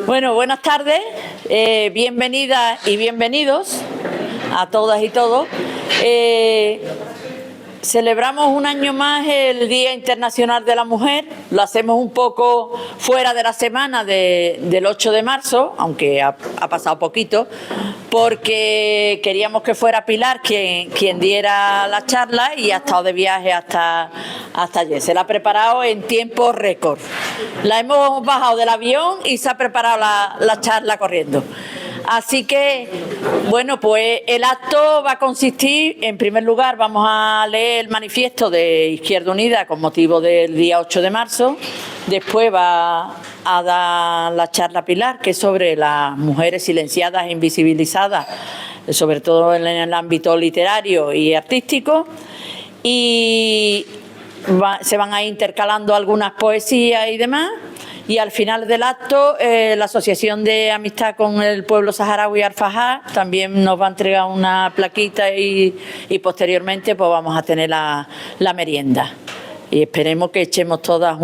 Bueno, buenas tardes, bienvenidas y bienvenidos a todas y todos. Celebramos un año más el Día Internacional de la Mujer, lo hacemos un poco fuera de la semana del 8 de marzo, aunque ha pasado poquito, porque queríamos que fuera Pilar quien diera la charla y ha estado de viaje hasta ayer. Se la ha preparado en tiempo récord. La hemos bajado del avión y se ha preparado la charla corriendo. Así que, bueno, pues el acto va a consistir, en primer lugar, vamos a leer el manifiesto de Izquierda Unida con motivo del día 8 de marzo. Después va a dar la charla Pilar, que es sobre las mujeres silenciadas e invisibilizadas, sobre todo en el ámbito literario y artístico. Y se van a ir intercalando algunas poesías y demás. Y al final del acto, la Asociación de Amistad con el Pueblo Saharaui Al-Fahar también nos va a entregar una plaquita y posteriormente pues vamos a tener la merienda. Y esperemos que echemos todas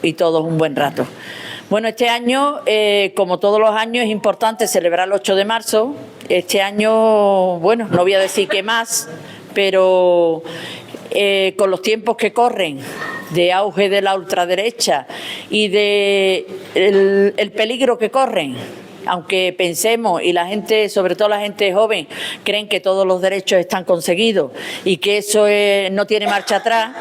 y todos un buen rato. Bueno, este año, como todos los años, es importante celebrar el 8 de marzo. Este año, bueno, no voy a decir qué más, pero con los tiempos que corren, de auge de la ultraderecha y de el peligro que corren, aunque pensemos y la gente, sobre todo la gente joven, creen que todos los derechos están conseguidos y que eso no tiene marcha atrás,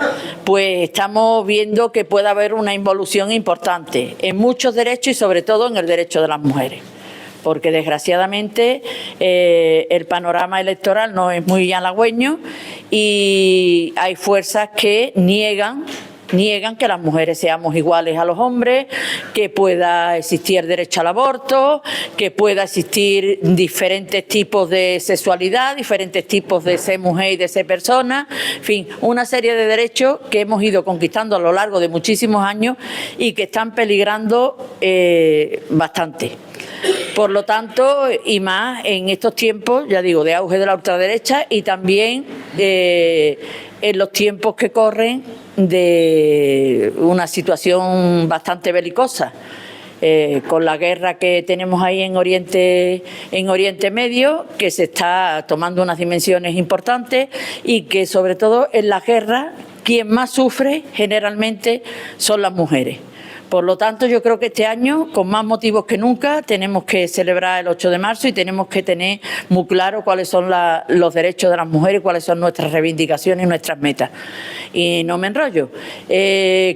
pues estamos viendo que puede haber una involución importante en muchos derechos y sobre todo en el derecho de las mujeres. Porque desgraciadamente el panorama electoral no es muy halagüeño y hay fuerzas que niegan que las mujeres seamos iguales a los hombres, que pueda existir derecho al aborto, que pueda existir diferentes tipos de sexualidad, diferentes tipos de ser mujer y de ser persona, en fin, una serie de derechos que hemos ido conquistando a lo largo de muchísimos años y que están peligrando bastante. Por lo tanto, y más en estos tiempos, ya digo, de auge de la ultraderecha y también en los tiempos que corren de una situación bastante belicosa, con la guerra que tenemos ahí en Oriente Medio, que se está tomando unas dimensiones importantes y que sobre todo en la guerra quien más sufre generalmente son las mujeres. Por lo tanto, yo creo que este año, con más motivos que nunca, tenemos que celebrar el 8 de marzo y tenemos que tener muy claro cuáles son los derechos de las mujeres, cuáles son nuestras reivindicaciones y nuestras metas. Y no me enrollo.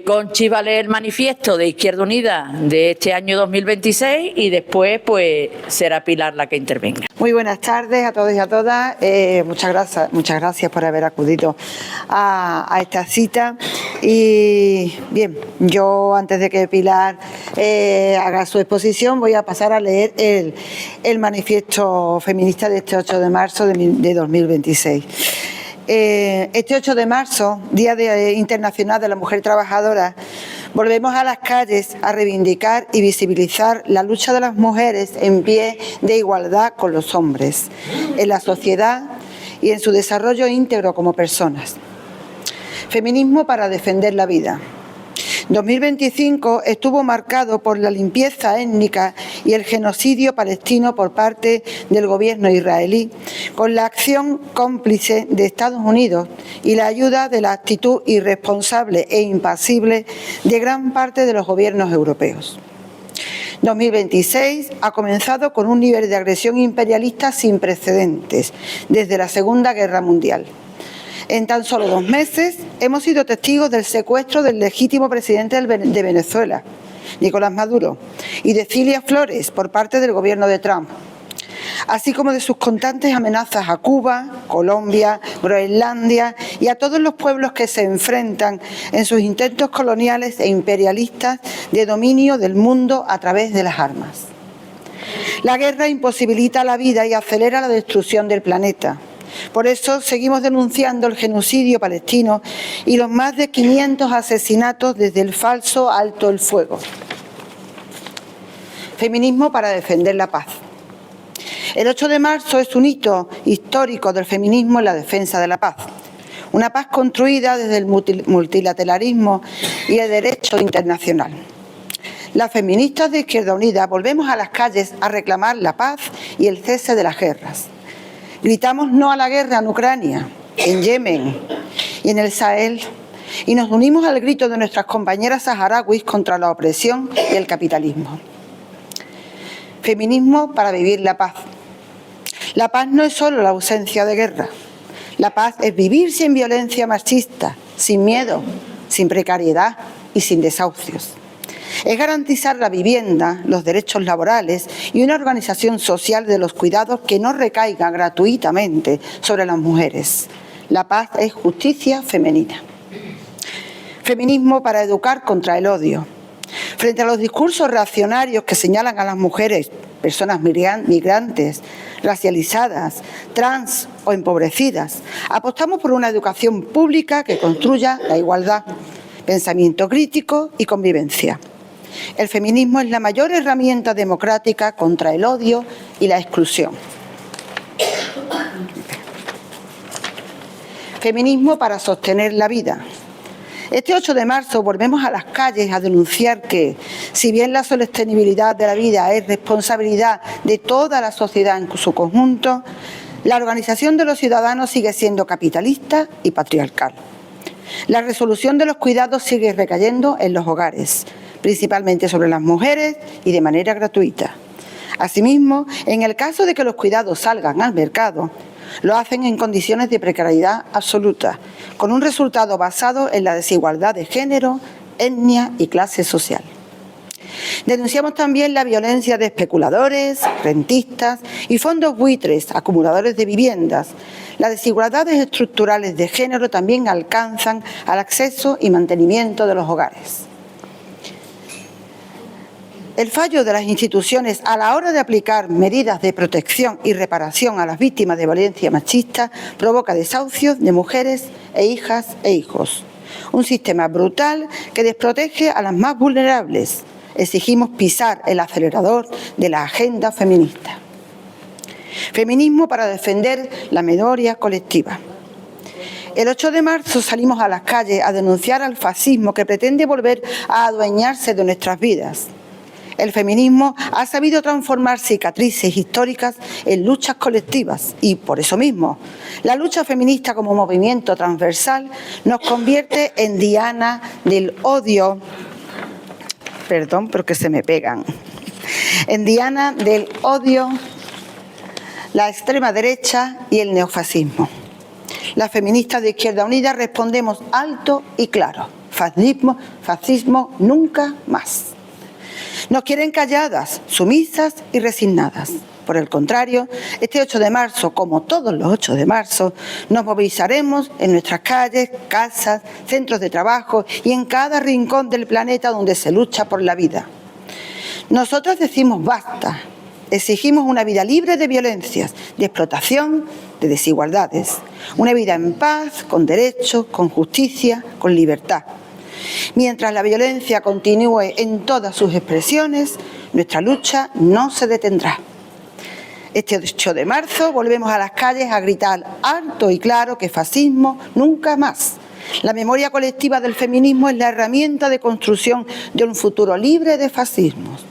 Conchi va a leer el manifiesto de Izquierda Unida de este año 2026 y después pues será Pilar la que intervenga. Muy buenas tardes a todos y a todas. Muchas gracias por haber acudido a esta cita. Y bien, yo antes de que Pilar haga su exposición voy a pasar a leer el manifiesto feminista de este 8 de marzo de 2026. Este 8 de marzo, Día Internacional de la Mujer Trabajadora, volvemos a las calles a reivindicar y visibilizar la lucha de las mujeres en pie de igualdad con los hombres, en la sociedad y en su desarrollo íntegro como personas. Feminismo para defender la vida. 2025 estuvo marcado por la limpieza étnica y el genocidio palestino por parte del gobierno israelí, con la acción cómplice de Estados Unidos y la ayuda de la actitud irresponsable e impasible de gran parte de los gobiernos europeos. 2026 ha comenzado con un nivel de agresión imperialista sin precedentes desde la Segunda Guerra Mundial. En tan solo 2 meses hemos sido testigos del secuestro del legítimo presidente de Venezuela, Nicolás Maduro, y de Cilia Flores por parte del gobierno de Trump, así como de sus constantes amenazas a Cuba, Colombia, Groenlandia y a todos los pueblos que se enfrentan en sus intentos coloniales e imperialistas de dominio del mundo a través de las armas. La guerra imposibilita la vida y acelera la destrucción del planeta. Por eso seguimos denunciando el genocidio palestino y los más de 500 asesinatos desde el falso alto el fuego. Feminismo para defender la paz. El 8 de marzo es un hito histórico del feminismo en la defensa de la paz. Una paz construida desde el multilateralismo y el derecho internacional. Las feministas de Izquierda Unida volvemos a las calles a reclamar la paz y el cese de las guerras. Gritamos no a la guerra en Ucrania, en Yemen y en el Sahel, y nos unimos al grito de nuestras compañeras saharauis contra la opresión y el capitalismo. Feminismo para vivir la paz. La paz no es solo la ausencia de guerra. La paz es vivir sin violencia machista, sin miedo, sin precariedad y sin desahucios. Es garantizar la vivienda, los derechos laborales y una organización social de los cuidados que no recaiga gratuitamente sobre las mujeres. La paz es justicia femenina. Feminismo para educar contra el odio. Frente a los discursos reaccionarios que señalan a las mujeres, personas migrantes, racializadas, trans o empobrecidas, apostamos por una educación pública que construya la igualdad, pensamiento crítico y convivencia. El feminismo es la mayor herramienta democrática contra el odio y la exclusión. Feminismo para sostener la vida. Este 8 de marzo volvemos a las calles a denunciar que, si bien la sostenibilidad de la vida es responsabilidad de toda la sociedad en su conjunto, la organización de los ciudadanos sigue siendo capitalista y patriarcal. La resolución de los cuidados sigue recayendo en los hogares, principalmente sobre las mujeres y de manera gratuita. Asimismo, en el caso de que los cuidados salgan al mercado, lo hacen en condiciones de precariedad absoluta, con un resultado basado en la desigualdad de género, etnia y clase social. Denunciamos también la violencia de especuladores, rentistas y fondos buitres, acumuladores de viviendas. Las desigualdades estructurales de género también alcanzan al acceso y mantenimiento de los hogares. El fallo de las instituciones a la hora de aplicar medidas de protección y reparación a las víctimas de violencia machista provoca desahucios de mujeres e hijas e hijos. Un sistema brutal que desprotege a las más vulnerables. Exigimos pisar el acelerador de la agenda feminista. Feminismo para defender la memoria colectiva. El 8 de marzo salimos a las calles a denunciar al fascismo que pretende volver a adueñarse de nuestras vidas. El feminismo ha sabido transformar cicatrices históricas en luchas colectivas y, por eso mismo, la lucha feminista como movimiento transversal nos convierte en diana del odio, perdón, porque se me pegan, en diana del odio, la extrema derecha y el neofascismo. Las feministas de Izquierda Unida respondemos alto y claro: fascismo nunca más. Nos quieren calladas, sumisas y resignadas. Por el contrario, este 8 de marzo, como todos los 8 de marzo, nos movilizaremos en nuestras calles, casas, centros de trabajo y en cada rincón del planeta donde se lucha por la vida. Nosotros decimos basta. Exigimos una vida libre de violencias, de explotación, de desigualdades. Una vida en paz, con derechos, con justicia, con libertad. Mientras la violencia continúe en todas sus expresiones, nuestra lucha no se detendrá. Este 8 de marzo volvemos a las calles a gritar alto y claro que fascismo nunca más. La memoria colectiva del feminismo es la herramienta de construcción de un futuro libre de fascismos.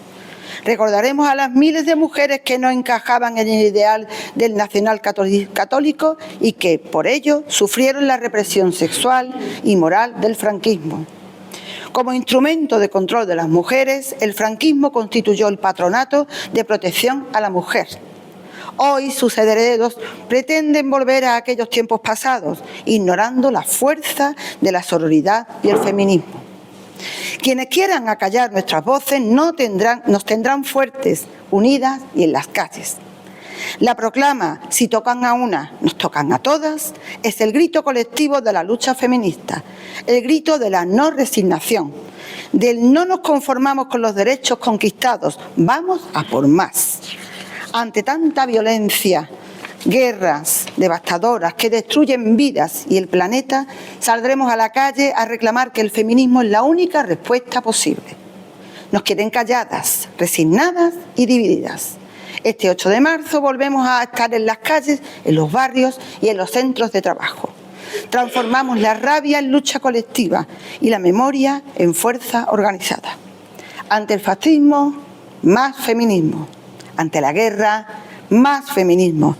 Recordaremos a las miles de mujeres que no encajaban en el ideal del nacional católico y que, por ello, sufrieron la represión sexual y moral del franquismo. Como instrumento de control de las mujeres, el franquismo constituyó el patronato de protección a la mujer. Hoy sus herederos pretenden volver a aquellos tiempos pasados, ignorando la fuerza de la sororidad y el feminismo. Quienes quieran acallar nuestras voces nos tendrán fuertes, unidas y en las calles. La proclama, si tocan a una, nos tocan a todas, es el grito colectivo de la lucha feminista, el grito de la no resignación, del no nos conformamos con los derechos conquistados, vamos a por más. Ante tanta violencia, guerras devastadoras que destruyen vidas y el planeta, saldremos a la calle a reclamar que el feminismo es la única respuesta posible. Nos quieren calladas, resignadas y divididas. Este 8 de marzo volvemos a estar en las calles, en los barrios y en los centros de trabajo. Transformamos la rabia en lucha colectiva y la memoria en fuerza organizada. Ante el fascismo, más feminismo. Ante la guerra, más feminismo.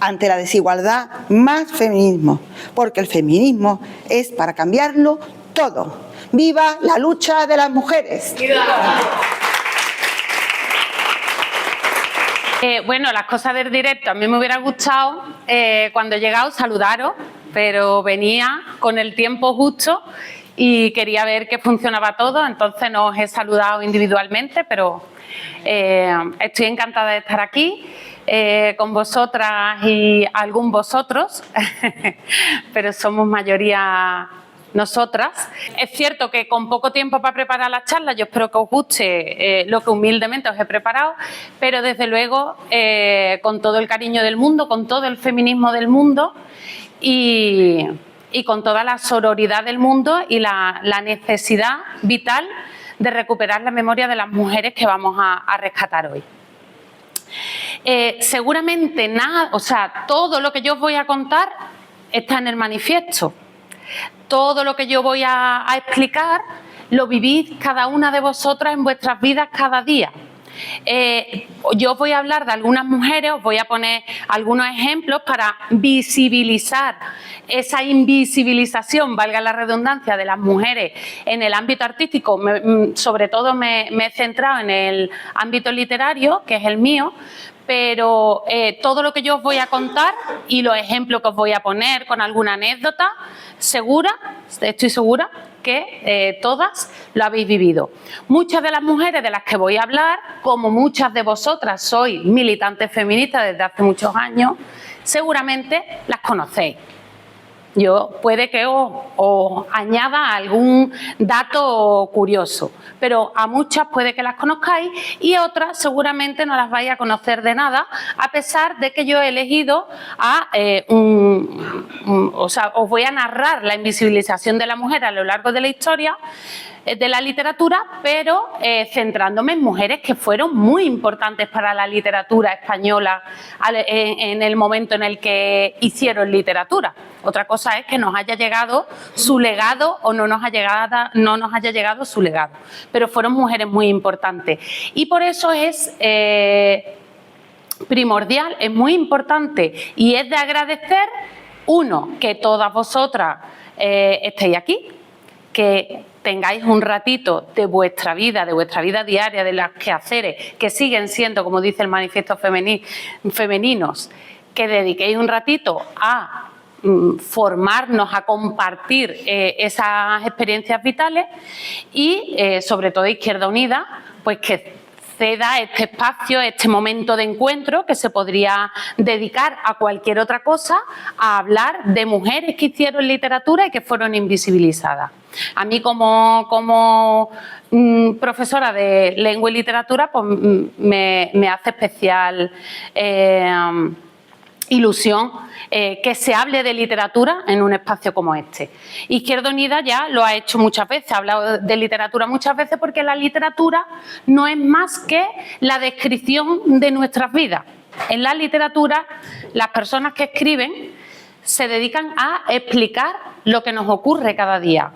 Ante la desigualdad, más feminismo. Porque el feminismo es para cambiarlo todo. ¡Viva la lucha de las mujeres! ¡Viva! Bueno, las cosas del directo. A mí me hubiera gustado cuando he llegado saludaros, pero venía con el tiempo justo y quería ver que funcionaba todo, entonces no os he saludado individualmente, pero estoy encantada de estar aquí con vosotras y algún vosotros, pero somos mayoría nosotras. Es cierto que con poco tiempo para preparar la charla, yo espero que os guste lo que humildemente os he preparado, pero desde luego con todo el cariño del mundo, con todo el feminismo del mundo y con toda la sororidad del mundo y la necesidad vital de recuperar la memoria de las mujeres que vamos a rescatar hoy. Seguramente nada, o sea, todo lo que yo os voy a contar está en el manifiesto. Todo lo que yo voy a explicar lo vivís cada una de vosotras en vuestras vidas cada día. Yo os voy a hablar de algunas mujeres, os voy a poner algunos ejemplos para visibilizar esa invisibilización, valga la redundancia, de las mujeres en el ámbito artístico. Sobre todo me he centrado en el ámbito literario, que es el mío, pero todo lo que yo os voy a contar y los ejemplos que os voy a poner con alguna anécdota, estoy segura que todas lo habéis vivido. Muchas de las mujeres de las que voy a hablar, como muchas de vosotras sois militantes feministas desde hace muchos años, seguramente las conocéis. Yo puede que os añada algún dato curioso, pero a muchas puede que las conozcáis y a otras seguramente no las vais a conocer de nada, a pesar de que yo he elegido o sea, os voy a narrar la invisibilización de la mujer a lo largo de la historia de la literatura, pero centrándome en mujeres que fueron muy importantes para la literatura española en el momento en el que hicieron literatura. Otra cosa es que nos haya llegado su legado o no nos haya llegado su legado, pero fueron mujeres muy importantes. Y por eso es primordial, es muy importante y es de agradecer, uno, que todas vosotras estéis aquí, que tengáis un ratito de vuestra vida diaria, de los quehaceres, que siguen siendo, como dice el manifiesto femeninos, que dediquéis un ratito a formarnos, a compartir esas experiencias vitales y, sobre todo, Izquierda Unida, pues que ceda este espacio, este momento de encuentro que se podría dedicar a cualquier otra cosa, a hablar de mujeres que hicieron literatura y que fueron invisibilizadas. A mí como profesora de lengua y literatura pues me hace especial ilusión que se hable de literatura en un espacio como este. Izquierda Unida ya lo ha hecho muchas veces, ha hablado de literatura muchas veces, porque la literatura no es más que la descripción de nuestras vidas. En la literatura, las personas que escriben se dedican a explicar lo que nos ocurre cada día.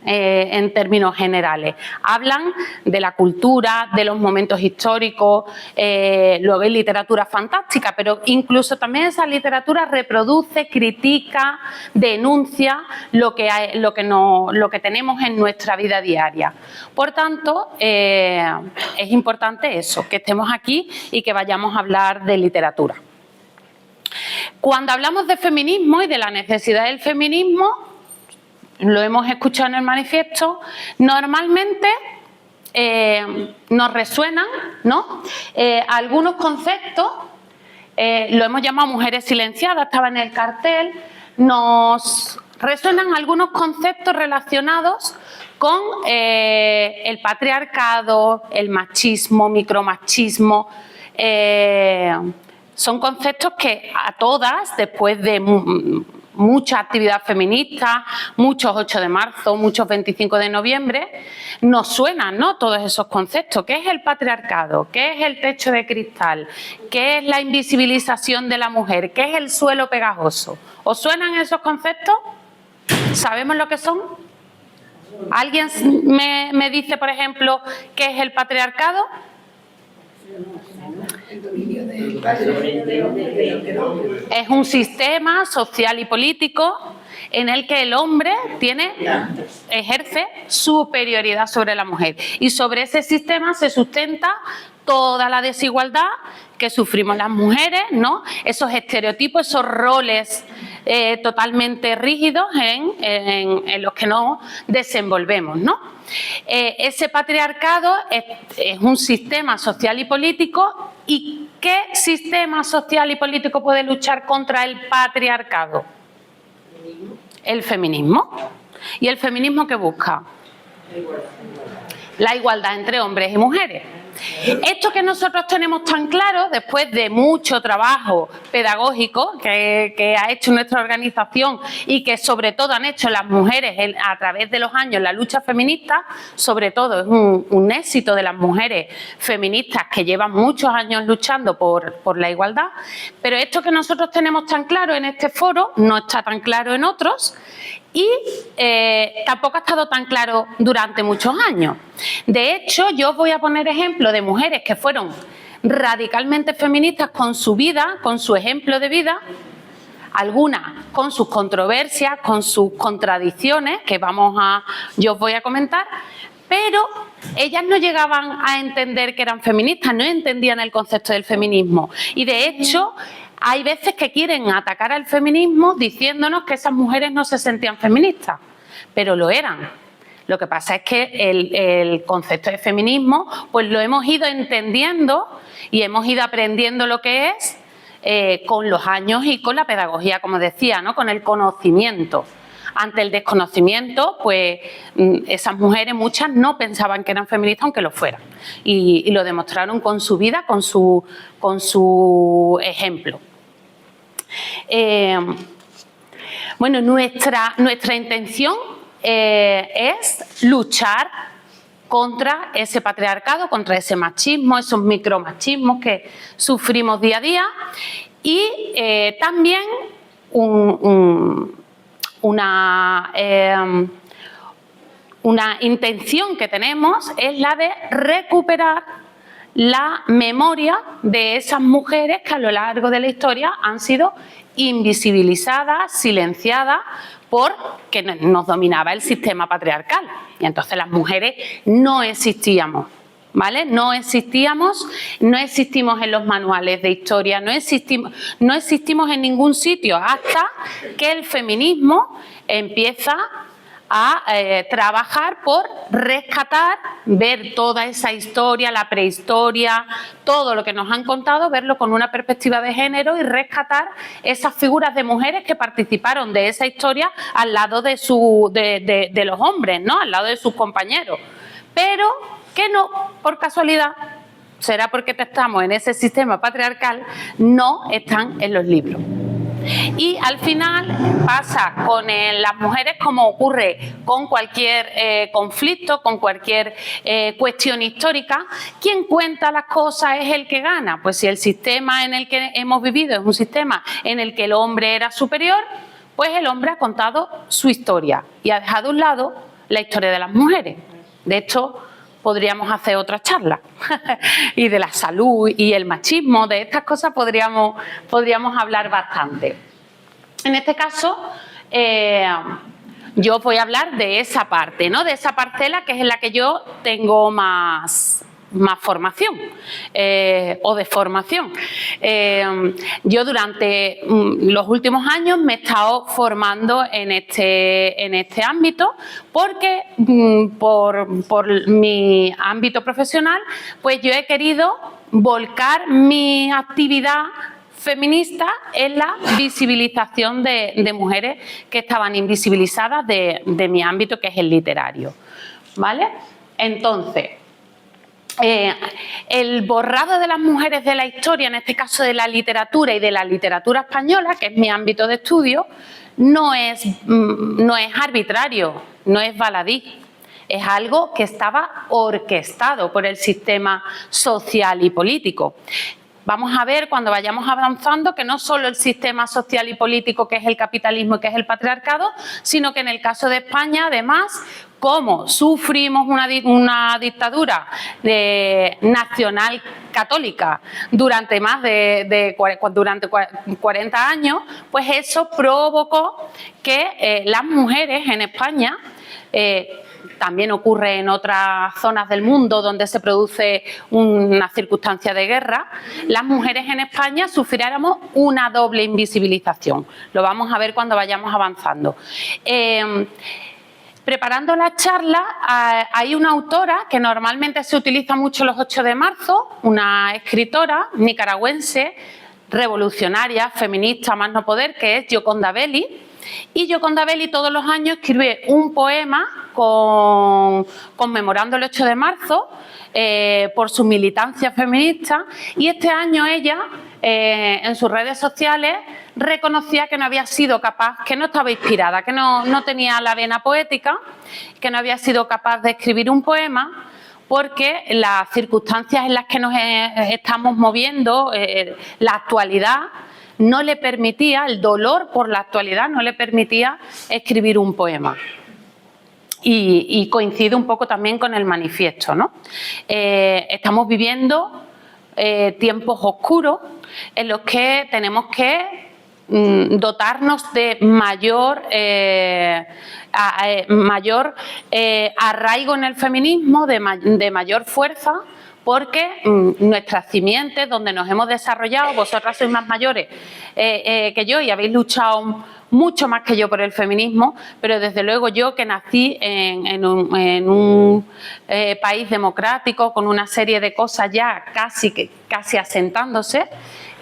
En términos generales. Hablan de la cultura, de los momentos históricos, luego hay literatura fantástica, pero incluso también esa literatura reproduce, critica, denuncia lo que tenemos en nuestra vida diaria. Por tanto, es importante eso, que estemos aquí y que vayamos a hablar de literatura. Cuando hablamos de feminismo y de la necesidad del feminismo, lo hemos escuchado en el manifiesto, normalmente nos resuenan, ¿no? Algunos conceptos, lo hemos llamado mujeres silenciadas, estaba en el cartel, nos resuenan algunos conceptos relacionados con el patriarcado, el machismo, micromachismo. Son conceptos que a todas, después de mucha actividad feminista, muchos 8 de marzo, muchos 25 de noviembre, nos suenan, ¿no?, todos esos conceptos. ¿Qué es el patriarcado? ¿Qué es el techo de cristal? ¿Qué es la invisibilización de la mujer? ¿Qué es el suelo pegajoso? ¿Os suenan esos conceptos? ¿Sabemos lo que son? ¿Alguien me dice, por ejemplo, qué es el patriarcado? Es un sistema social y político en el que el hombre ejerce superioridad sobre la mujer, y sobre ese sistema se sustenta toda la desigualdad que sufrimos las mujeres, ¿no? Esos estereotipos, esos roles totalmente rígidos en los que nos desenvolvemos, ¿no? Ese patriarcado es un sistema social y político. ¿Y qué sistema social y político puede luchar contra el patriarcado? El feminismo. ¿Y el feminismo qué busca? La igualdad entre hombres y mujeres. Esto que nosotros tenemos tan claro, después de mucho trabajo pedagógico que ha hecho nuestra organización y que sobre todo han hecho las mujeres a través de los años, la lucha feminista, sobre todo es un éxito de las mujeres feministas que llevan muchos años luchando por la igualdad, pero esto que nosotros tenemos tan claro en este foro no está tan claro en otros. Y tampoco ha estado tan claro durante muchos años. De hecho, yo os voy a poner ejemplos de mujeres que fueron radicalmente feministas con su vida, con su ejemplo de vida, algunas con sus controversias, con sus contradicciones, que yo os voy a comentar, pero ellas no llegaban a entender que eran feministas, no entendían el concepto del feminismo. Y de hecho, hay veces que quieren atacar al feminismo diciéndonos que esas mujeres no se sentían feministas, pero lo eran. Lo que pasa es que el concepto de feminismo pues lo hemos ido entendiendo y hemos ido aprendiendo lo que es con los años y con la pedagogía, como decía, ¿no? Con el conocimiento. Ante el desconocimiento, pues esas mujeres, muchas, no pensaban que eran feministas, aunque lo fueran. Y lo demostraron con su vida, con su ejemplo. Bueno, nuestra intención es luchar contra ese patriarcado, contra ese machismo, esos micromachismos que sufrimos día a día, y también una intención que tenemos es la de recuperar la memoria de esas mujeres que a lo largo de la historia han sido invisibilizadas, silenciadas, porque nos dominaba el sistema patriarcal. Y entonces las mujeres no existíamos, ¿vale? No existimos en los manuales de historia, no existimos en ningún sitio hasta que el feminismo empieza a trabajar por rescatar, ver toda esa historia, la prehistoria, todo lo que nos han contado, verlo con una perspectiva de género y rescatar esas figuras de mujeres que participaron de esa historia al lado de los hombres, ¿no? Al lado de sus compañeros. Pero que no, por casualidad, será porque estamos en ese sistema patriarcal, no están en los libros. Y al final pasa con las mujeres como ocurre con cualquier conflicto, con cualquier cuestión histórica. Quien cuenta las cosas es el que gana. Pues si el sistema en el que hemos vivido es un sistema en el que el hombre era superior, pues el hombre ha contado su historia y ha dejado a un lado la historia de las mujeres. De hecho, podríamos hacer otra charla y de la salud y el machismo, de estas cosas podríamos hablar bastante. En este caso, yo voy a hablar de esa parte, ¿no? De esa parcela que es en la que yo tengo más formación o de formación. Yo durante los últimos años me he estado formando en este ámbito porque por mi ámbito profesional pues yo he querido volcar mi actividad feminista en la visibilización de mujeres que estaban invisibilizadas de mi ámbito, que es el literario, ¿vale? Entonces, el borrado de las mujeres de la historia, en este caso de la literatura y de la literatura española, que es mi ámbito de estudio, no es arbitrario, no es baladí. Es algo que estaba orquestado por el sistema social y político. Vamos a ver cuando vayamos avanzando que no solo el sistema social y político, que es el capitalismo y que es el patriarcado, sino que en el caso de España, además, cómo sufrimos una dictadura nacional católica durante más de 40 años, pues eso provocó que las mujeres en España, también ocurre en otras zonas del mundo donde se produce una circunstancia de guerra, las mujeres en España sufriéramos una doble invisibilización. Lo vamos a ver cuando vayamos avanzando. Preparando la charla, hay una autora que normalmente se utiliza mucho los 8 de marzo, una escritora nicaragüense, revolucionaria, feminista, más no poder, que es Gioconda Belli. Y Gioconda Belli todos los años escribe un poema conmemorando el 8 de marzo por su militancia feminista, y este año ella en sus redes sociales reconocía que no había sido capaz, que no estaba inspirada, que no tenía la vena poética, que no había sido capaz de escribir un poema porque las circunstancias en las que nos estamos moviendo, la actualidad, no le permitía, el dolor por la actualidad no le permitía escribir un poema. Y coincide un poco también con el manifiesto, ¿no? Estamos viviendo tiempos oscuros en los que tenemos que dotarnos de mayor arraigo en el feminismo, de mayor fuerza, porque nuestras simientes, donde nos hemos desarrollado, vosotras sois más mayores que yo y habéis luchado mucho más que yo por el feminismo, pero desde luego yo, que nací en un país democrático con una serie de cosas ya casi asentándose,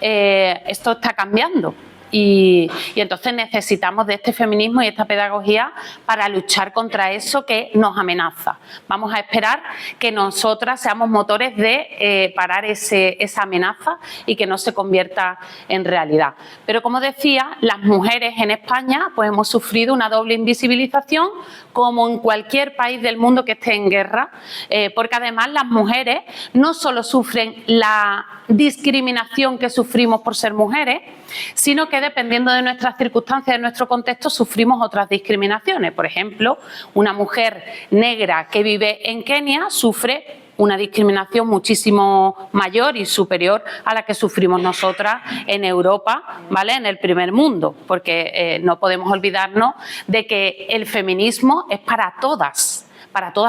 esto está cambiando. Y entonces necesitamos de este feminismo y esta pedagogía para luchar contra eso que nos amenaza. Vamos a esperar que nosotras seamos motores de parar esa amenaza y que no se convierta en realidad. Pero como decía, las mujeres en España pues hemos sufrido una doble invisibilización, como en cualquier país del mundo que esté en guerra, porque además las mujeres no solo sufren la discriminación que sufrimos por ser mujeres, sino que dependiendo de nuestras circunstancias, de nuestro contexto, sufrimos otras discriminaciones. Por ejemplo, una mujer negra que vive en Kenia sufre una discriminación muchísimo mayor y superior a la que sufrimos nosotras en Europa, ¿vale? En el primer mundo, porque no podemos olvidarnos de que el feminismo es para todas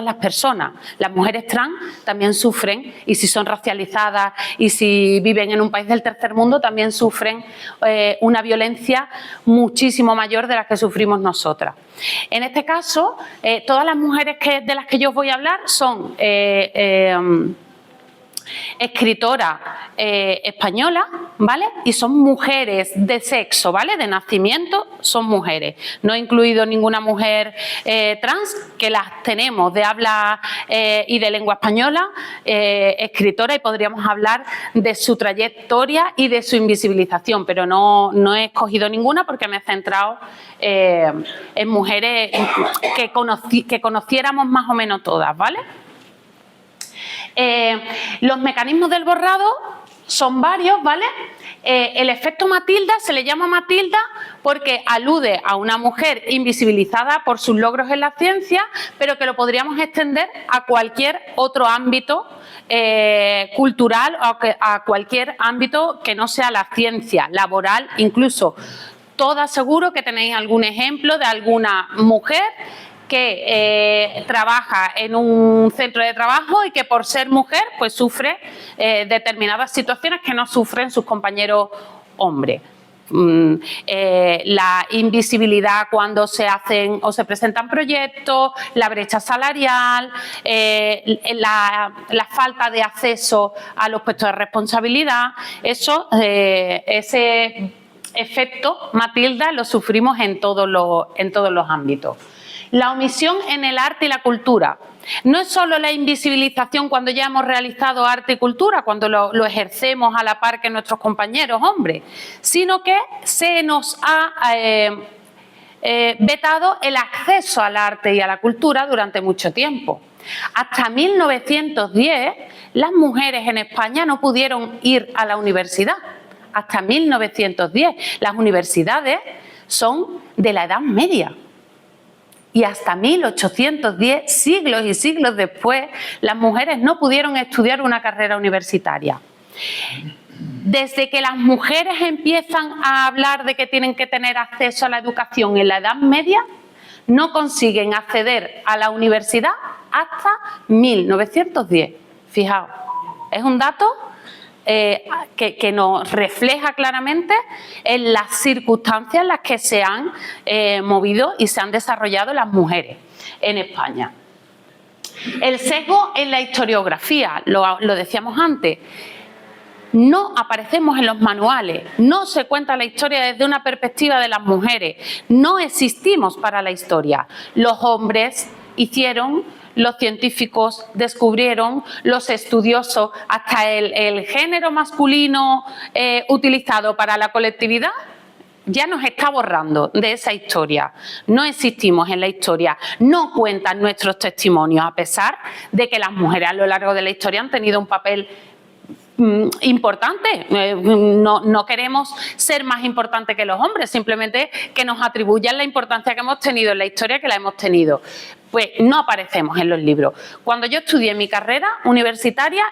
las personas. Las mujeres trans también sufren, y si son racializadas y si viven en un país del tercer mundo, también sufren una violencia muchísimo mayor de la que sufrimos nosotras. En este caso, todas las mujeres de las que yo os voy a hablar son escritoras españolas, ¿vale? Y son mujeres de sexo, ¿vale? De nacimiento son mujeres. No he incluido ninguna mujer trans, que las tenemos de habla y de lengua española, escritora, y podríamos hablar de su trayectoria y de su invisibilización, pero no he escogido ninguna porque me he centrado en mujeres que conociéramos más o menos todas, ¿vale? Los mecanismos del borrado son varios, ¿vale? El efecto Matilda se le llama Matilda porque alude a una mujer invisibilizada por sus logros en la ciencia, pero que lo podríamos extender a cualquier otro ámbito cultural o a cualquier ámbito que no sea la ciencia, laboral, incluso. Todas seguro que tenéis algún ejemplo de alguna mujer que trabaja en un centro de trabajo y que por ser mujer pues sufre determinadas situaciones que no sufren sus compañeros hombres. La invisibilidad cuando se hacen o se presentan proyectos, la brecha salarial, la falta de acceso a los puestos de responsabilidad, ese efecto Matilda lo sufrimos en todos los ámbitos. La omisión en el arte y la cultura. No es solo la invisibilización cuando ya hemos realizado arte y cultura, cuando lo ejercemos a la par que nuestros compañeros hombres, sino que se nos ha vetado el acceso al arte y a la cultura durante mucho tiempo. Hasta 1910 las mujeres en España no pudieron ir a la universidad. Hasta 1910. Las universidades son de la Edad Media. y hasta 1810, siglos y siglos después, las mujeres no pudieron estudiar una carrera universitaria. Desde que las mujeres empiezan a hablar de que tienen que tener acceso a la educación en la Edad Media, no consiguen acceder a la universidad hasta 1910. Fijaos, es un dato que nos refleja claramente en las circunstancias en las que se han movido y se han desarrollado las mujeres en España. El sesgo en la historiografía, lo decíamos antes. No aparecemos en los manuales, no se cuenta la historia desde una perspectiva de las mujeres, no existimos para la historia. Los hombres hicieron, los científicos descubrieron, los estudiosos, hasta el género masculino utilizado para la colectividad ya nos está borrando de esa historia. No existimos en la historia, no cuentan nuestros testimonios, a pesar de que las mujeres a lo largo de la historia han tenido un papel importante. No queremos ser más importantes que los hombres, simplemente que nos atribuyan la importancia que hemos tenido en la historia, que la hemos tenido. Pues no aparecemos en los libros. Cuando yo estudié mi carrera universitaria,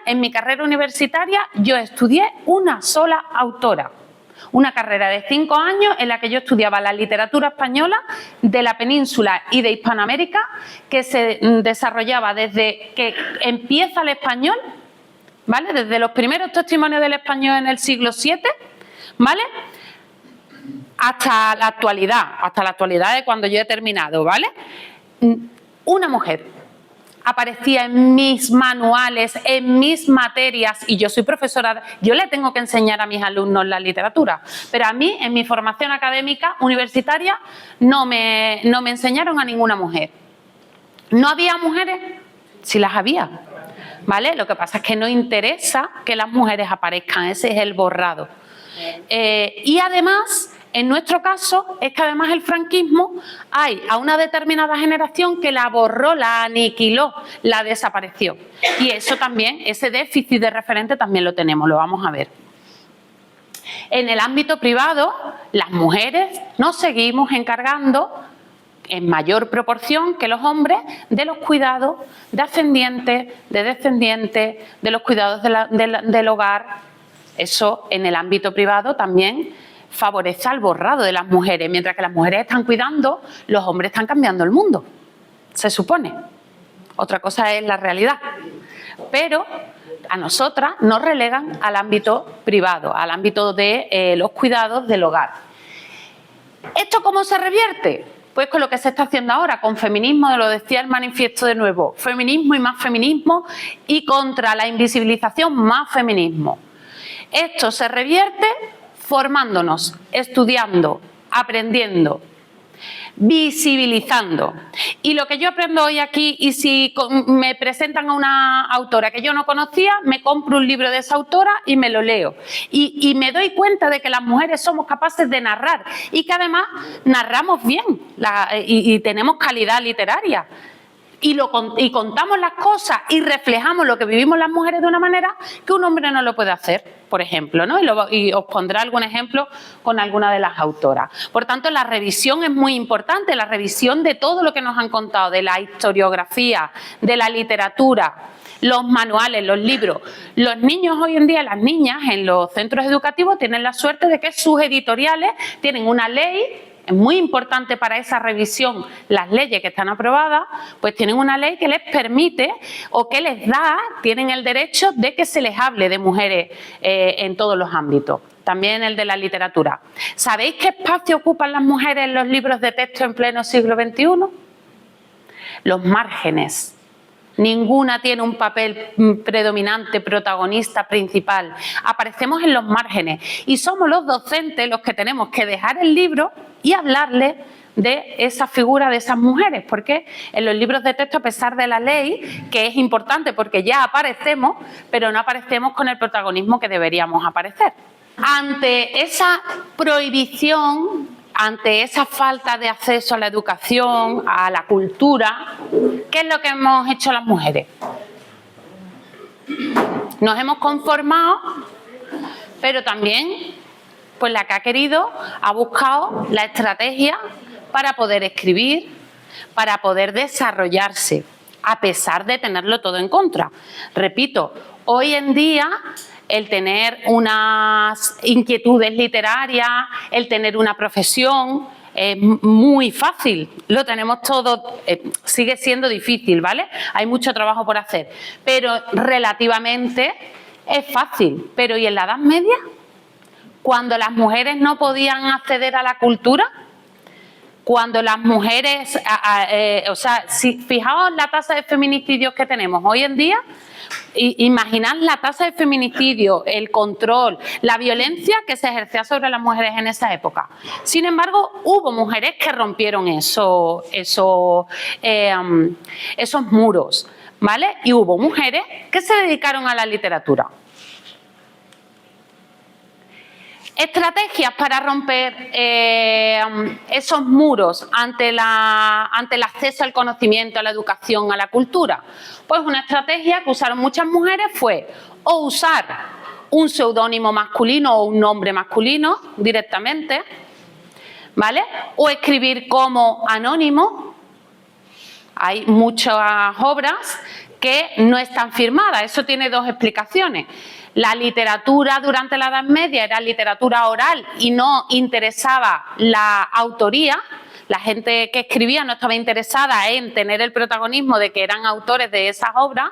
yo estudié una sola autora. Una carrera de 5 años en la que yo estudiaba la literatura española de la península y de Hispanoamérica, que se desarrollaba desde que empieza el español, ¿vale? Desde los primeros testimonios del español en el siglo VII, ¿vale? Hasta la actualidad de cuando yo he terminado, ¿vale? Una mujer aparecía en mis manuales, en mis materias, y yo soy profesora, yo le tengo que enseñar a mis alumnos la literatura, pero a mí, en mi formación académica universitaria, no me enseñaron a ninguna mujer. ¿No había mujeres? Sí las había, ¿vale? Lo que pasa es que no interesa que las mujeres aparezcan, ese es el borrado. Y además, en nuestro caso, es que además el franquismo hay a una determinada generación que la borró, la aniquiló, la desapareció. Y eso también, ese déficit de referente también lo tenemos, lo vamos a ver. En el ámbito privado, las mujeres nos seguimos encargando en mayor proporción que los hombres de los cuidados de ascendientes, de descendientes, de los cuidados del hogar. Eso en el ámbito privado también favorece al borrado de las mujeres. Mientras que las mujeres están cuidando, los hombres están cambiando el mundo, se supone. Otra cosa es la realidad. Pero a nosotras nos relegan al ámbito privado, al ámbito de los cuidados del hogar. ¿Esto cómo se revierte? Pues con lo que se está haciendo ahora, con feminismo, lo decía el manifiesto de nuevo, feminismo y más feminismo, y contra la invisibilización más feminismo. Esto se revierte formándonos, estudiando, aprendiendo, visibilizando. Y lo que yo aprendo hoy aquí, y si me presentan a una autora que yo no conocía, me compro un libro de esa autora y me lo leo. Y me doy cuenta de que las mujeres somos capaces de narrar y que además narramos bien y tenemos calidad literaria. Y contamos las cosas y reflejamos lo que vivimos las mujeres de una manera que un hombre no lo puede hacer, por ejemplo, ¿no? Y os pondré algún ejemplo con alguna de las autoras. Por tanto, la revisión es muy importante, la revisión de todo lo que nos han contado, de la historiografía, de la literatura, los manuales, los libros. Los niños hoy en día, las niñas en los centros educativos tienen la suerte de que sus editoriales tienen una ley. Es muy importante para esa revisión, las leyes que están aprobadas, pues tienen una ley que les permite o que les da, tienen el derecho de que se les hable de mujeres en todos los ámbitos, también el de la literatura. ¿Sabéis qué espacio ocupan las mujeres en los libros de texto en pleno siglo XXI? Los márgenes. Ninguna tiene un papel predominante, protagonista, principal. Aparecemos en los márgenes y somos los docentes los que tenemos que dejar el libro y hablarles de esa figura de esas mujeres, porque en los libros de texto, a pesar de la ley, que es importante porque ya aparecemos, pero no aparecemos con el protagonismo que deberíamos aparecer. Ante esa prohibición, ante esa falta de acceso a la educación, a la cultura, ¿qué es lo que hemos hecho las mujeres? Nos hemos conformado, pero también, pues la que ha querido, ha buscado la estrategia para poder escribir, para poder desarrollarse, a pesar de tenerlo todo en contra. Repito, hoy en día el tener unas inquietudes literarias, el tener una profesión, es muy fácil, lo tenemos todo, sigue siendo difícil, ¿vale? Hay mucho trabajo por hacer, pero relativamente es fácil. Pero ¿y en la Edad Media? Cuando las mujeres no podían acceder a la cultura, cuando las mujeres, o sea, si fijaos la tasa de feminicidios que tenemos hoy en día, imaginad la tasa de feminicidio, el control, la violencia que se ejercía sobre las mujeres en esa época. Sin embargo, hubo mujeres que rompieron esos muros, ¿vale? Y hubo mujeres que se dedicaron a la literatura. Estrategias para romper esos muros ante el acceso al conocimiento, a la educación, a la cultura. Pues una estrategia que usaron muchas mujeres fue o usar un seudónimo masculino o un nombre masculino directamente, ¿vale? O escribir como anónimo. Hay muchas obras que no están firmadas. Eso tiene dos explicaciones. La literatura durante la Edad Media era literatura oral y no interesaba la autoría. La gente que escribía no estaba interesada en tener el protagonismo de que eran autores de esas obras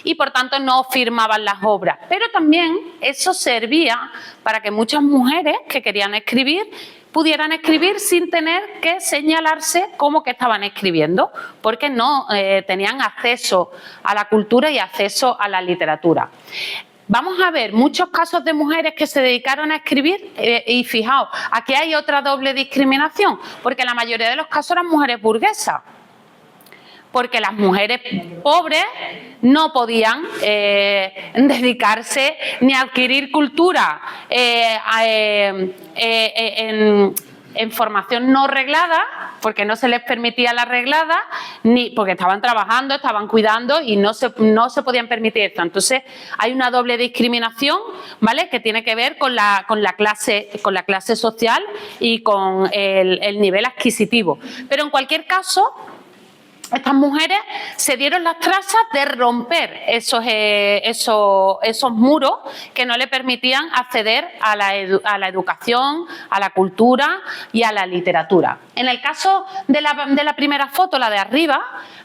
y por tanto no firmaban las obras. Pero también eso servía para que muchas mujeres que querían escribir pudieran escribir sin tener que señalarse como que estaban escribiendo, porque no tenían acceso a la cultura y acceso a la literatura. Vamos a ver muchos casos de mujeres que se dedicaron a escribir y fijaos, aquí hay otra doble discriminación, porque la mayoría de los casos eran mujeres burguesas, porque las mujeres pobres no podían dedicarse ni a adquirir cultura en formación no reglada, porque no se les permitía la reglada, ni porque estaban trabajando, estaban cuidando y no se podían permitir esto. Entonces hay una doble discriminación, ¿vale?, que tiene que ver con la clase social y con el nivel adquisitivo. Pero en cualquier caso, estas mujeres se dieron las trazas de romper esos muros que no le permitían acceder a la educación, a la cultura y a la literatura. En el caso de la primera foto, la de arriba,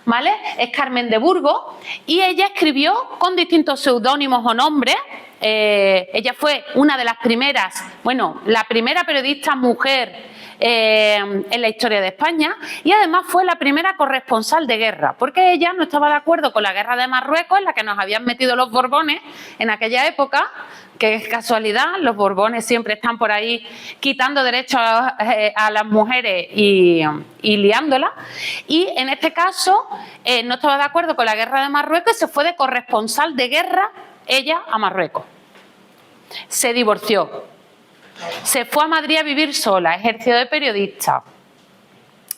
¿vale?, es Carmen de Burgos y ella escribió con distintos seudónimos o nombres. Ella fue una de las primeras, bueno, la primera periodista mujer en la historia de España y además fue la primera corresponsal de guerra, porque ella no estaba de acuerdo con la guerra de Marruecos en la que nos habían metido los Borbones en aquella época, que es casualidad, los Borbones siempre están por ahí quitando derechos a las mujeres y liándolas, y en este caso no estaba de acuerdo con la guerra de Marruecos y se fue de corresponsal de guerra ella a Marruecos. Se divorció. Se fue a Madrid a vivir sola, ejerció de periodista.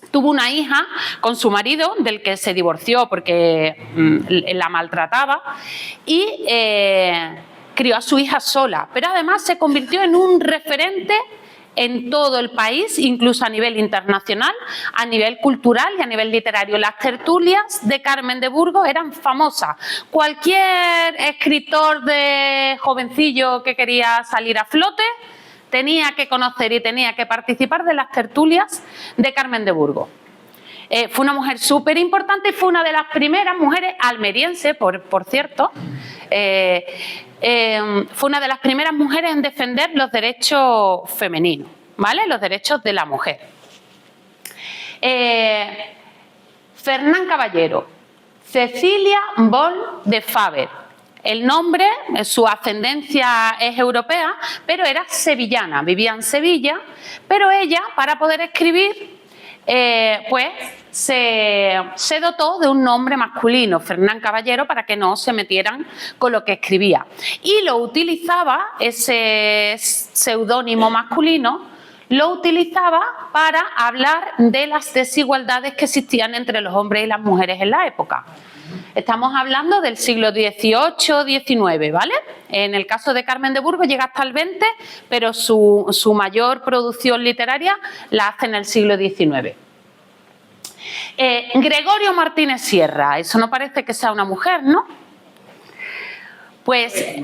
Tuvo una hija con su marido, del que se divorció porque la maltrataba, y crió a su hija sola. Pero además se convirtió en un referente en todo el país, incluso a nivel internacional, a nivel cultural y a nivel literario. Las tertulias de Carmen de Burgos eran famosas. Cualquier escritor de jovencillo que quería salir a flote tenía que conocer y tenía que participar de las tertulias de Carmen de Burgos. Fue una mujer súper importante y fue una de las primeras mujeres almeriense, por cierto, fue una de las primeras mujeres en defender los derechos femeninos, ¿vale?, los derechos de la mujer. Fernán Caballero, Cecilia Boll de Faber. El nombre, su ascendencia es europea, pero era sevillana, vivía en Sevilla, pero ella, para poder escribir, pues se dotó de un nombre masculino, Fernán Caballero, para que no se metieran con lo que escribía. Y lo utilizaba, ese seudónimo masculino, lo utilizaba para hablar de las desigualdades que existían entre los hombres y las mujeres en la época. Estamos hablando del siglo XVIII-XIX, ¿vale? En el caso de Carmen de Burgos llega hasta el XX, pero su mayor producción literaria la hace en el siglo XIX. Gregorio Martínez Sierra, eso no parece que sea una mujer, ¿no? Pues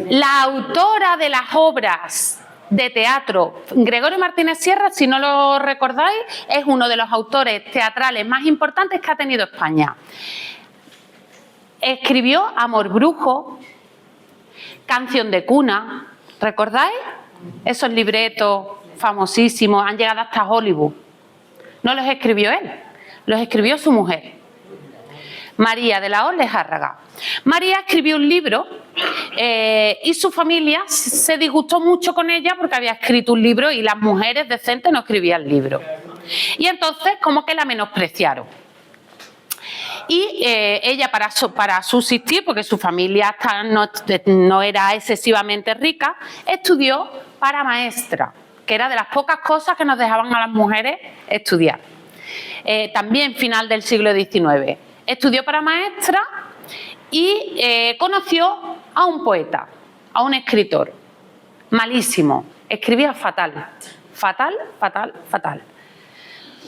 la autora de las obras de teatro, Gregorio Martínez Sierra, si no lo recordáis, es uno de los autores teatrales más importantes que ha tenido España. Escribió Amor Brujo, Canción de Cuna, ¿recordáis? Esos libretos famosísimos han llegado hasta Hollywood. No los escribió él, los escribió su mujer, María de la Hoz Lejárraga. María escribió un libro y su familia se disgustó mucho con ella porque había escrito un libro y las mujeres decentes no escribían libros. Y entonces como que la menospreciaron. Y ella para subsistir, porque su familia no era excesivamente rica, estudió para maestra, que era de las pocas cosas que nos dejaban a las mujeres estudiar. También final del siglo XIX. Estudió para maestra y conoció a un poeta, a un escritor, malísimo, escribía fatal, fatal, fatal, fatal.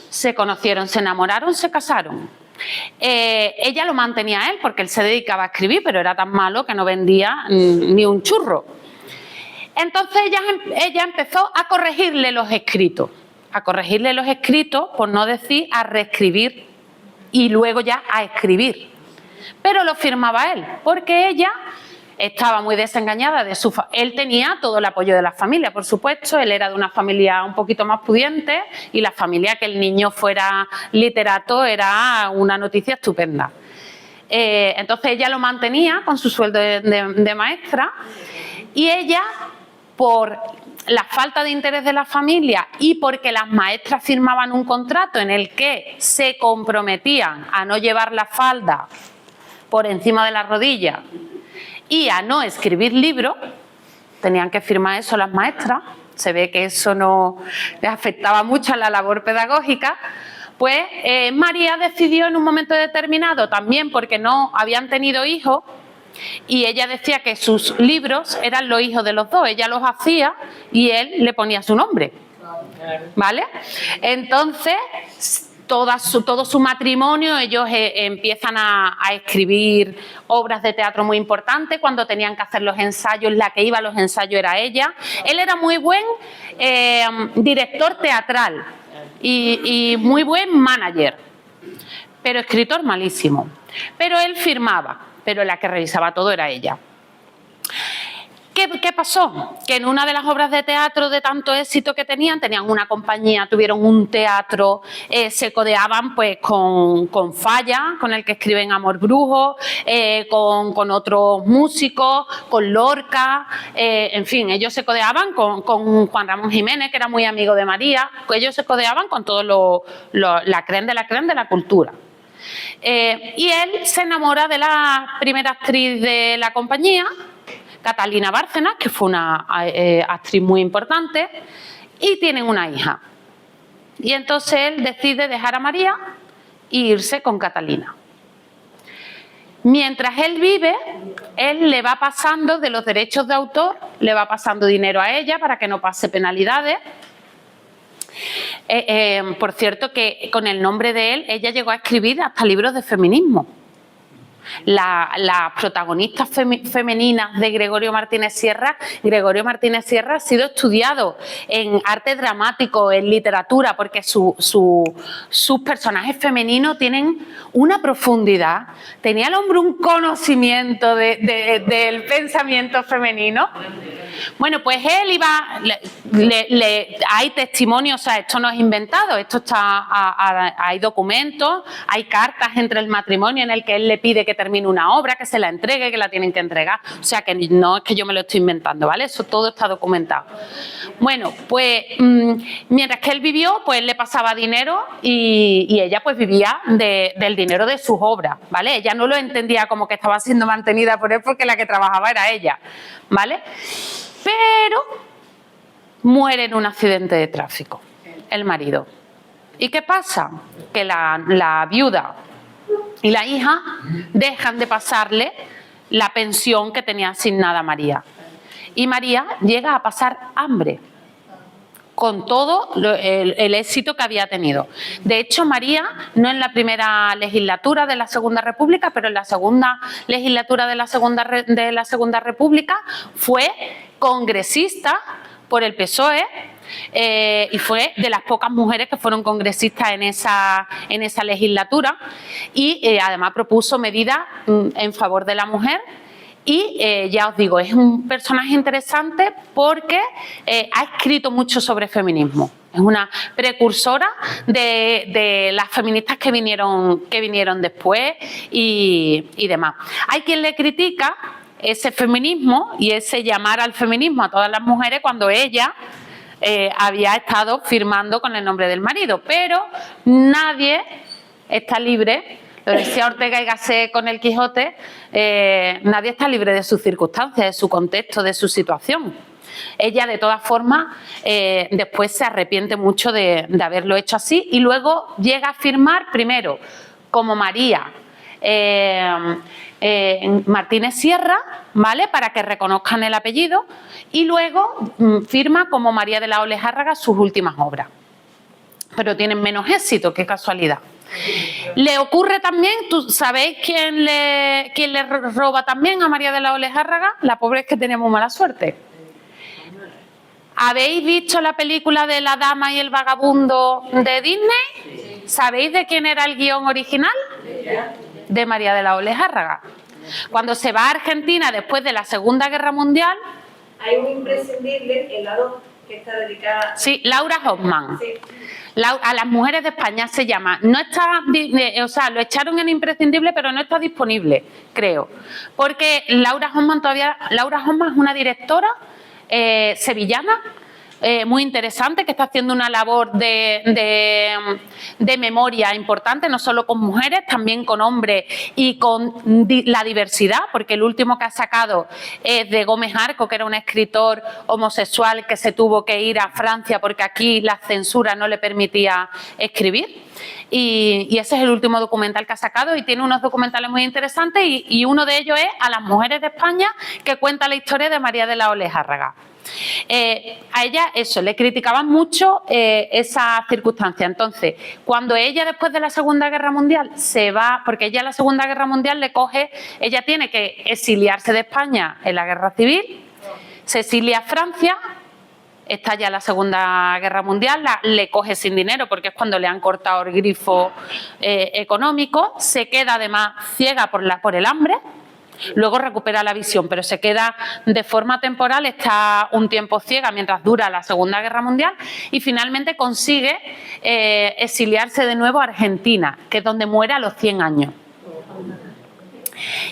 Se conocieron, se enamoraron, se casaron. Ella lo mantenía a él porque él se dedicaba a escribir, pero era tan malo que no vendía ni un churro. Entonces ella empezó a corregirle los escritos, por no decir a reescribir y luego ya a escribir. Pero lo firmaba él, porque ella estaba muy desengañada de su él tenía todo el apoyo de la familia, por supuesto, él era de una familia un poquito más pudiente y la familia, que el niño fuera literato, era una noticia estupenda. Entonces ella lo mantenía con su sueldo de maestra y ella, por la falta de interés de la familia y porque las maestras firmaban un contrato en el que se comprometían a no llevar la falda por encima de la rodilla y a no escribir libros, tenían que firmar eso las maestras, se ve que eso no les afectaba mucho a la labor pedagógica, pues María decidió en un momento determinado, también porque no habían tenido hijos, y ella decía que sus libros eran los hijos de los dos, ella los hacía y él le ponía su nombre, ¿vale? Entonces todo su matrimonio, ellos empiezan a escribir obras de teatro muy importantes. Cuando tenían que hacer los ensayos, la que iba a los ensayos era ella. Él era muy buen director teatral y muy buen manager, pero escritor malísimo. Pero él firmaba, pero la que revisaba todo era ella. ¿Qué pasó? Que en una de las obras de teatro de tanto éxito que tenían una compañía, tuvieron un teatro, se codeaban pues con Falla, con el que escriben Amor Brujo, con otros músicos, con Lorca, en fin, ellos se codeaban con Juan Ramón Jiménez, que era muy amigo de María, ellos se codeaban con todo la crème de la cultura. Y él se enamora de la primera actriz de la compañía, Catalina Bárcenas, que fue una actriz muy importante, y tienen una hija. Y entonces él decide dejar a María e irse con Catalina. Mientras él vive, él le va pasando de los derechos de autor, le va pasando dinero a ella para que no pase penalidades. Por cierto, que con el nombre de él, ella llegó a escribir hasta libros de feminismo. Las protagonistas femeninas de Gregorio Martínez Sierra ha sido estudiado en arte dramático, en literatura, porque sus personajes femeninos tienen una profundidad. Tenía el hombre un conocimiento del pensamiento femenino. Bueno, pues él iba, hay testimonios, o sea, esto no es inventado, esto hay documentos, hay cartas entre el matrimonio en el que él le pide que termine una obra, que se la entregue, que la tienen que entregar. O sea, que no es que yo me lo estoy inventando, ¿vale? Eso todo está documentado. Bueno, pues mientras que él vivió, pues le pasaba dinero y ella pues vivía del dinero de sus obras, ¿vale? Ella no lo entendía como que estaba siendo mantenida por él porque la que trabajaba era ella, ¿vale? Pero muere en un accidente de tráfico el marido. ¿Y qué pasa? Que la viuda y la hija dejan de pasarle la pensión que tenía asignada María. Y María llega a pasar hambre. con todo el éxito que había tenido. De hecho, María, no en la primera legislatura de la Segunda República, pero en la segunda legislatura de la Segunda República fue congresista por el PSOE y fue de las pocas mujeres que fueron congresistas en esa legislatura y además propuso medidas en favor de la mujer. Y ya os digo, es un personaje interesante porque ha escrito mucho sobre feminismo. Es una precursora de las feministas que vinieron después y demás. Hay quien le critica ese feminismo y ese llamar al feminismo a todas las mujeres cuando ella había estado firmando con el nombre del marido, pero nadie está libre. Lo decía Ortega y Gasset con el Quijote, nadie está libre de sus circunstancias, de su contexto, de su situación. Ella, de todas formas, después se arrepiente mucho de haberlo hecho así y luego llega a firmar primero como María Martínez Sierra, ¿vale?, para que reconozcan el apellido, y luego firma como María de la Olejárraga sus últimas obras. Pero tienen menos éxito, qué casualidad. Le ocurre también, ¿sabéis quién le roba también a María de la Olejárraga? La pobre es que tenemos mala suerte. ¿Habéis visto la película de La Dama y el Vagabundo de Disney? ¿Sabéis de quién era el guión original? De María de la Olejárraga. Cuando se va a Argentina después de la Segunda Guerra Mundial... Hay un imprescindible, el lado que está dedicada... Sí, Laura Hoffman. Sí. A las mujeres de España se llama. No está, o sea, lo echaron en imprescindible, pero no está disponible, creo. Porque Laura Hoffman es una directora sevillana, muy interesante, que está haciendo una labor de memoria importante, no solo con mujeres, también con hombres y con la diversidad, porque el último que ha sacado es de Gómez Arco, que era un escritor homosexual que se tuvo que ir a Francia porque aquí la censura no le permitía escribir. Y ese es el último documental que ha sacado y tiene unos documentales muy interesantes y uno de ellos es A las mujeres de España, que cuenta la historia de María de la Olejárraga. A ella eso, le criticaban mucho esa circunstancia. Entonces, cuando ella después de la Segunda Guerra Mundial se va, porque ella en la Segunda Guerra Mundial ella tiene que exiliarse de España en la Guerra Civil, se exilia a Francia, estalla la Segunda Guerra Mundial, le coge sin dinero porque es cuando le han cortado el grifo económico, se queda además ciega por el hambre. Luego recupera la visión, pero se queda de forma temporal, está un tiempo ciega mientras dura la Segunda Guerra Mundial y finalmente consigue exiliarse de nuevo a Argentina, que es donde muere a los 100 años.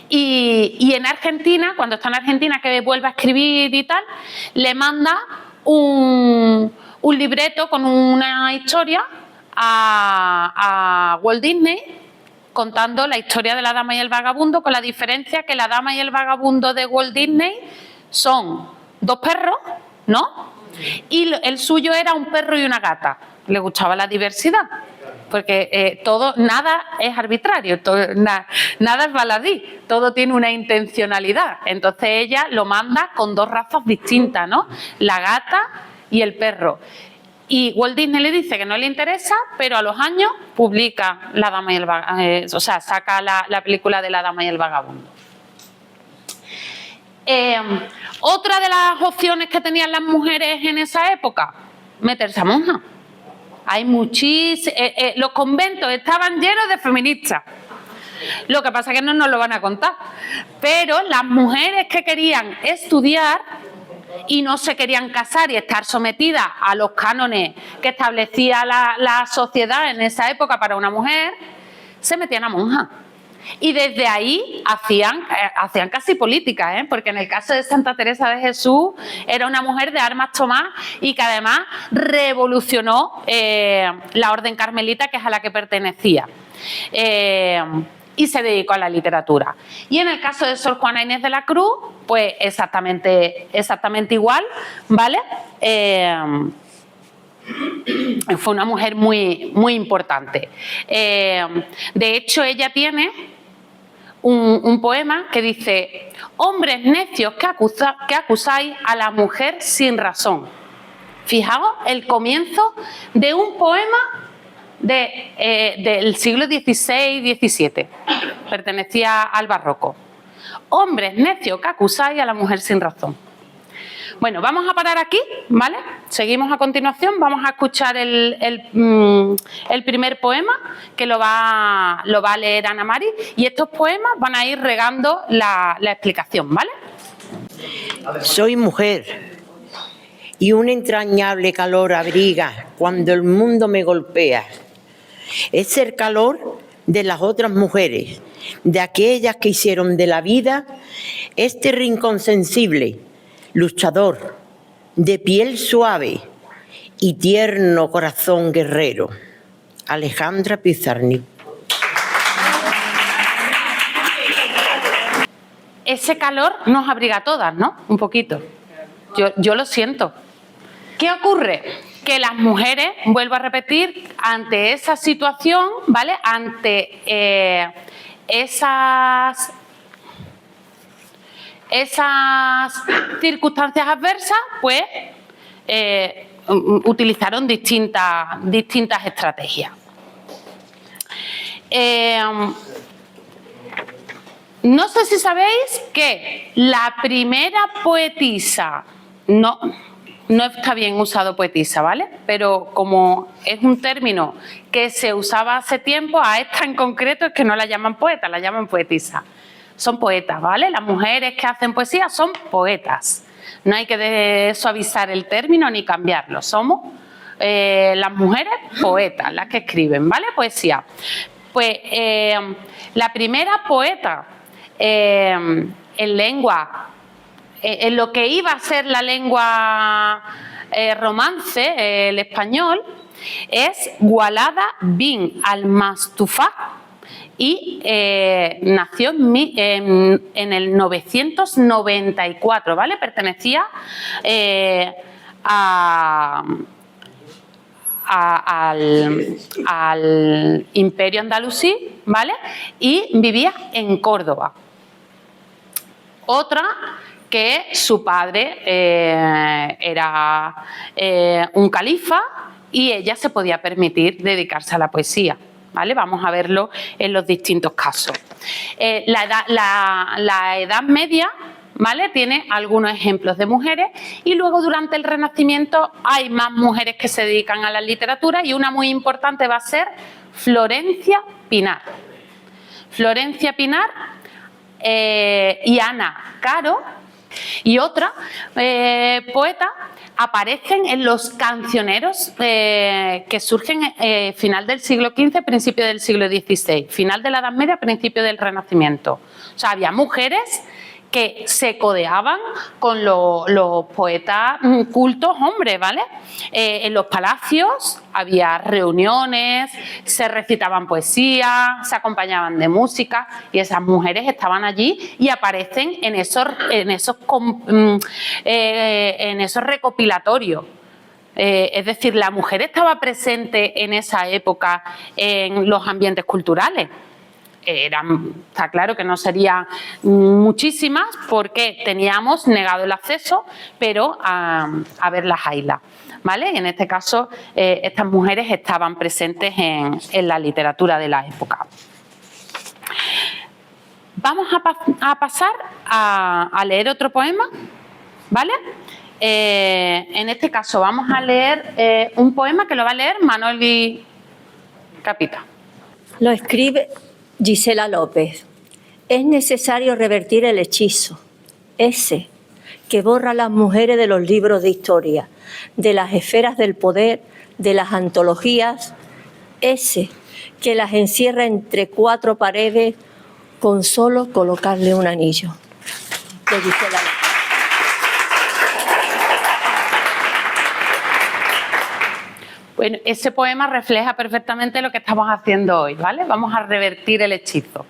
Y en Argentina, cuando está en Argentina, que vuelve a escribir y tal, le manda un libreto con una historia a Walt Disney, contando la historia de La Dama y el Vagabundo, con la diferencia que La Dama y el Vagabundo de Walt Disney son dos perros, ¿no? Y el suyo era un perro y una gata. Le gustaba la diversidad, porque nada es arbitrario, nada es baladí, todo tiene una intencionalidad. Entonces ella lo manda con dos razas distintas, ¿no? La gata y el perro. Y Walt Disney le dice que no le interesa, pero a los años publica La Dama y el Vagabundo, saca la película de La Dama y el Vagabundo. Otra de las opciones que tenían las mujeres en esa época, meterse a monja. Hay los conventos estaban llenos de feministas. Lo que pasa es que no nos lo van a contar. Pero las mujeres que querían estudiar y no se querían casar y estar sometidas a los cánones que establecía la sociedad en esa época para una mujer, se metían a monja. Y desde ahí hacían casi política, porque en el caso de Santa Teresa de Jesús era una mujer de armas tomadas y que además revolucionó la orden carmelita, que es a la que pertenecía. Y se dedicó a la literatura. Y en el caso de Sor Juana Inés de la Cruz, pues exactamente igual, ¿vale? Fue una mujer muy, muy importante. De hecho, ella tiene un poema que dice: hombres necios que acusáis a la mujer sin razón. Fijaos el comienzo de un poema del siglo XVI-XVII, pertenecía al barroco. Hombres necios que acusáis a la mujer sin razón. Bueno, vamos a parar aquí, ¿vale? Seguimos a continuación, vamos a escuchar el primer poema que lo va a leer Ana Mari, y estos poemas van a ir regando la explicación, ¿vale? Soy mujer y un entrañable calor abriga cuando el mundo me golpea. Es el calor de las otras mujeres, de aquellas que hicieron de la vida este rincón sensible, luchador, de piel suave y tierno corazón guerrero. Alejandra Pizarnik. Ese calor nos abriga a todas, ¿no? Un poquito. Yo lo siento. ¿Qué ocurre? Que las mujeres, vuelvo a repetir, ante esa situación, ¿vale? Ante esas circunstancias adversas, pues utilizaron distintas estrategias. No sé si sabéis que la primera poetisa, no está bien usado poetisa, ¿vale? Pero como es un término que se usaba hace tiempo, a esta en concreto es que no la llaman poeta, la llaman poetisa. Son poetas, ¿vale? Las mujeres que hacen poesía son poetas. No hay que suavizar el término ni cambiarlo. Somos las mujeres poetas, las que escriben, ¿vale? Poesía. Pues la primera poeta en lengua, en lo que iba a ser la lengua romance, el español, es Gualada bin al-Mastufá, y nació en el 994, ¿vale? Pertenecía al Imperio Andalusí, ¿vale? Y vivía en Córdoba. Otra que su padre era un califa y ella se podía permitir dedicarse a la poesía, ¿vale? Vamos a verlo en los distintos casos. La Edad Media, ¿vale? Tiene algunos ejemplos de mujeres, y luego durante el Renacimiento hay más mujeres que se dedican a la literatura, y una muy importante va a ser Florencia Pinar. Florencia Pinar y Ana Caro y otra poeta aparecen en los cancioneros que surgen final del siglo XV, principio del siglo XVI, final de la Edad Media, principio del Renacimiento. O sea, había mujeres que se codeaban con los poetas cultos hombres, ¿vale? En los palacios había reuniones, se recitaban poesía, se acompañaban de música, y esas mujeres estaban allí y aparecen en esos recopilatorios. Es decir, la mujer estaba presente en esa época en los ambientes culturales. Está claro que no serían muchísimas porque teníamos negado el acceso, pero a ver las haylas, ¿vale? Y en este caso estas mujeres estaban presentes en la literatura de la época. Vamos a pasar a leer otro poema, ¿vale? En este caso vamos a leer un poema que lo va a leer Manoli Capita. Lo escribe Gisela López. Es necesario revertir el hechizo, ese que borra a las mujeres de los libros de historia, de las esferas del poder, de las antologías, ese que las encierra entre cuatro paredes con solo colocarle un anillo. De Gisela López. Bueno, ese poema refleja perfectamente lo que estamos haciendo hoy, ¿vale? Vamos a revertir el hechizo.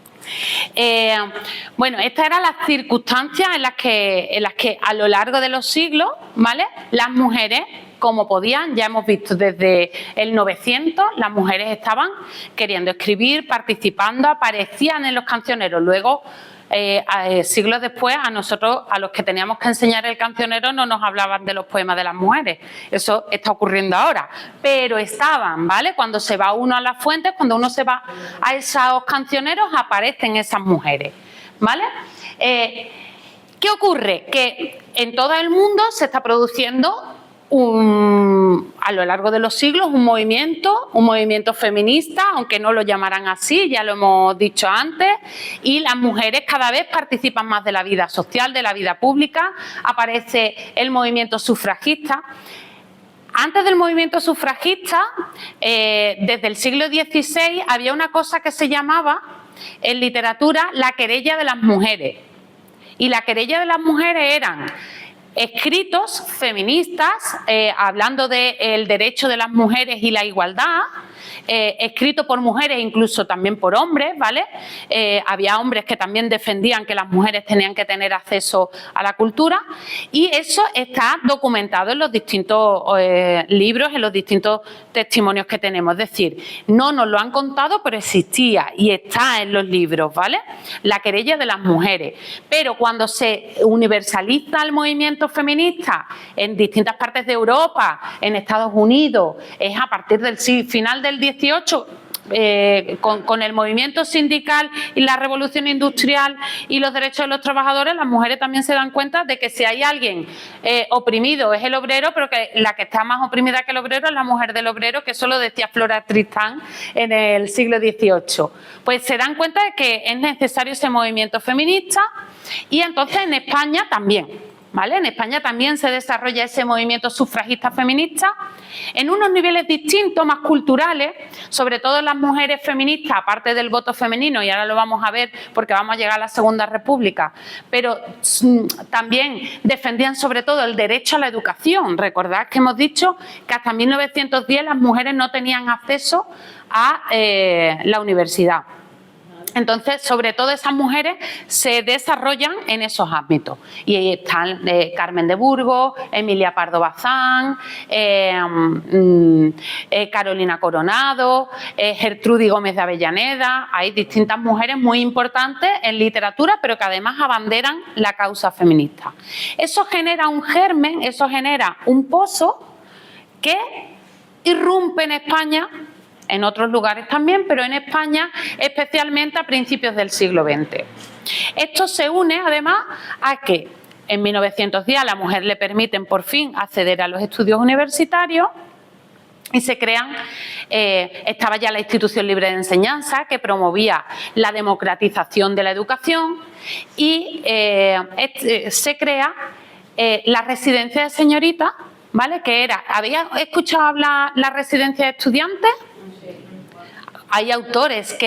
Bueno, estas eran las circunstancias en las que a lo largo de los siglos, ¿vale? Las mujeres, como podían, ya hemos visto desde el 900, las mujeres estaban queriendo escribir, participando, aparecían en los cancioneros. Luego siglos después, a nosotros, a los que teníamos que enseñar el cancionero, no nos hablaban de los poemas de las mujeres. Eso está ocurriendo ahora. Pero estaban, ¿vale? Cuando se va uno a las fuentes, cuando uno se va a esos cancioneros, aparecen esas mujeres, ¿vale? ¿Qué ocurre? Que en todo el mundo se está produciendo a lo largo de los siglos un movimiento feminista, aunque no lo llamaran así, ya lo hemos dicho antes, y las mujeres cada vez participan más de la vida social, de la vida pública. Aparece el movimiento sufragista. Antes del movimiento sufragista, desde el siglo XVI, había una cosa que se llamaba en literatura la querella de las mujeres. Y la querella de las mujeres eran escritos feministas hablando del derecho de las mujeres y la igualdad, escrito por mujeres, incluso también por hombres, ¿vale? Había hombres que también defendían que las mujeres tenían que tener acceso a la cultura, y eso está documentado en los distintos libros, en los distintos testimonios que tenemos. Es decir, no nos lo han contado, pero existía y está en los libros, ¿vale? La querella de las mujeres. Pero cuando se universaliza el movimiento feminista en distintas partes de Europa, en Estados Unidos, es a partir del final del 18, con el movimiento sindical y la revolución industrial y los derechos de los trabajadores, las mujeres también se dan cuenta de que si hay alguien oprimido es el obrero, pero que la que está más oprimida que el obrero es la mujer del obrero, que eso lo decía Flora Tristán en el siglo XVIII. Pues se dan cuenta de que es necesario ese movimiento feminista, y entonces en España también. ¿Vale? En España también se desarrolla ese movimiento sufragista feminista en unos niveles distintos, más culturales, sobre todo las mujeres feministas, aparte del voto femenino, y ahora lo vamos a ver porque vamos a llegar a la Segunda República, pero también defendían sobre todo el derecho a la educación. Recordad que hemos dicho que hasta 1910 las mujeres no tenían acceso a la universidad. Entonces, sobre todo esas mujeres se desarrollan en esos ámbitos. Y ahí están Carmen de Burgos, Emilia Pardo Bazán, Carolina Coronado, Gertrudis Gómez de Avellaneda. Hay distintas mujeres muy importantes en literatura, pero que además abanderan la causa feminista. Eso genera un germen, eso genera un pozo que irrumpe en España, en otros lugares también, pero en España especialmente a principios del siglo XX. Esto se une además a que en 1910 a la mujer le permiten por fin acceder a los estudios universitarios y se crean, estaba ya la Institución Libre de Enseñanza, que promovía la democratización de la educación, y se crea la residencia de señoritas, ¿vale? Que era, ¿habéis escuchado hablar la residencia de estudiantes? Hay autores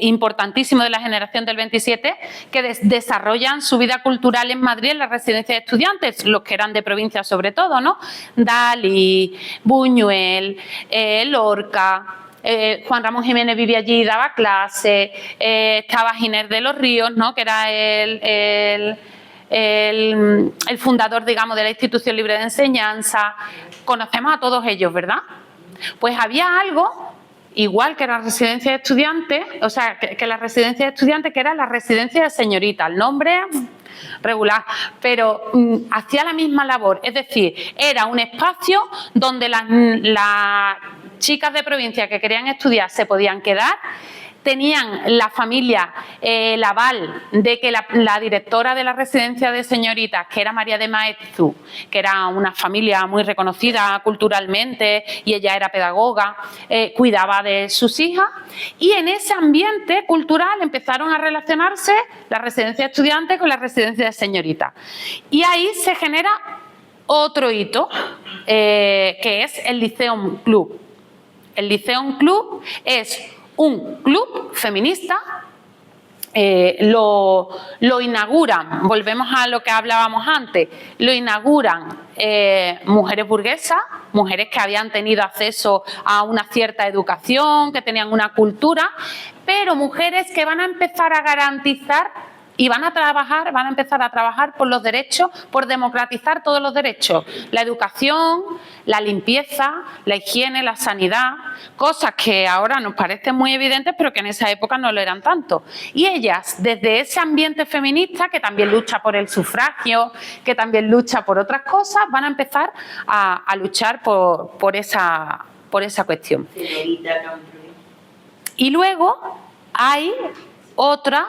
importantísimos de la generación del 27 que desarrollan su vida cultural en Madrid en la residencia de estudiantes, los que eran de provincia sobre todo, ¿no? Dalí, Buñuel, Lorca, Juan Ramón Jiménez vivía allí y daba clases, estaba Ginés de los Ríos, ¿no? Que era el fundador, digamos, de la Institución Libre de Enseñanza. Conocemos a todos ellos, ¿verdad? Pues había algo igual que la residencia de estudiantes, o sea, que la residencia de estudiantes, que era la residencia de señorita, el nombre regular, pero hacía la misma labor, es decir, era un espacio donde las chicas de provincia que querían estudiar se podían quedar. Tenían la familia el aval de que la directora de la residencia de señoritas, que era María de Maeztu, que era una familia muy reconocida culturalmente y ella era pedagoga, cuidaba de sus hijas, y en ese ambiente cultural empezaron a relacionarse la residencia de estudiantes con la residencia de señoritas. Y ahí se genera otro hito, que es el Lyceum Club. El Lyceum Club es un club feminista, lo inauguran, volvemos a lo que hablábamos antes, lo inauguran mujeres burguesas, mujeres que habían tenido acceso a una cierta educación, que tenían una cultura, pero mujeres que van a empezar a garantizar Y van a empezar a trabajar por los derechos, por democratizar todos los derechos. La educación, la limpieza, la higiene, la sanidad, cosas que ahora nos parecen muy evidentes, pero que en esa época no lo eran tanto. Y ellas, desde ese ambiente feminista, que también lucha por el sufragio, que también lucha por otras cosas, van a empezar a luchar por esa cuestión. Y luego hay otra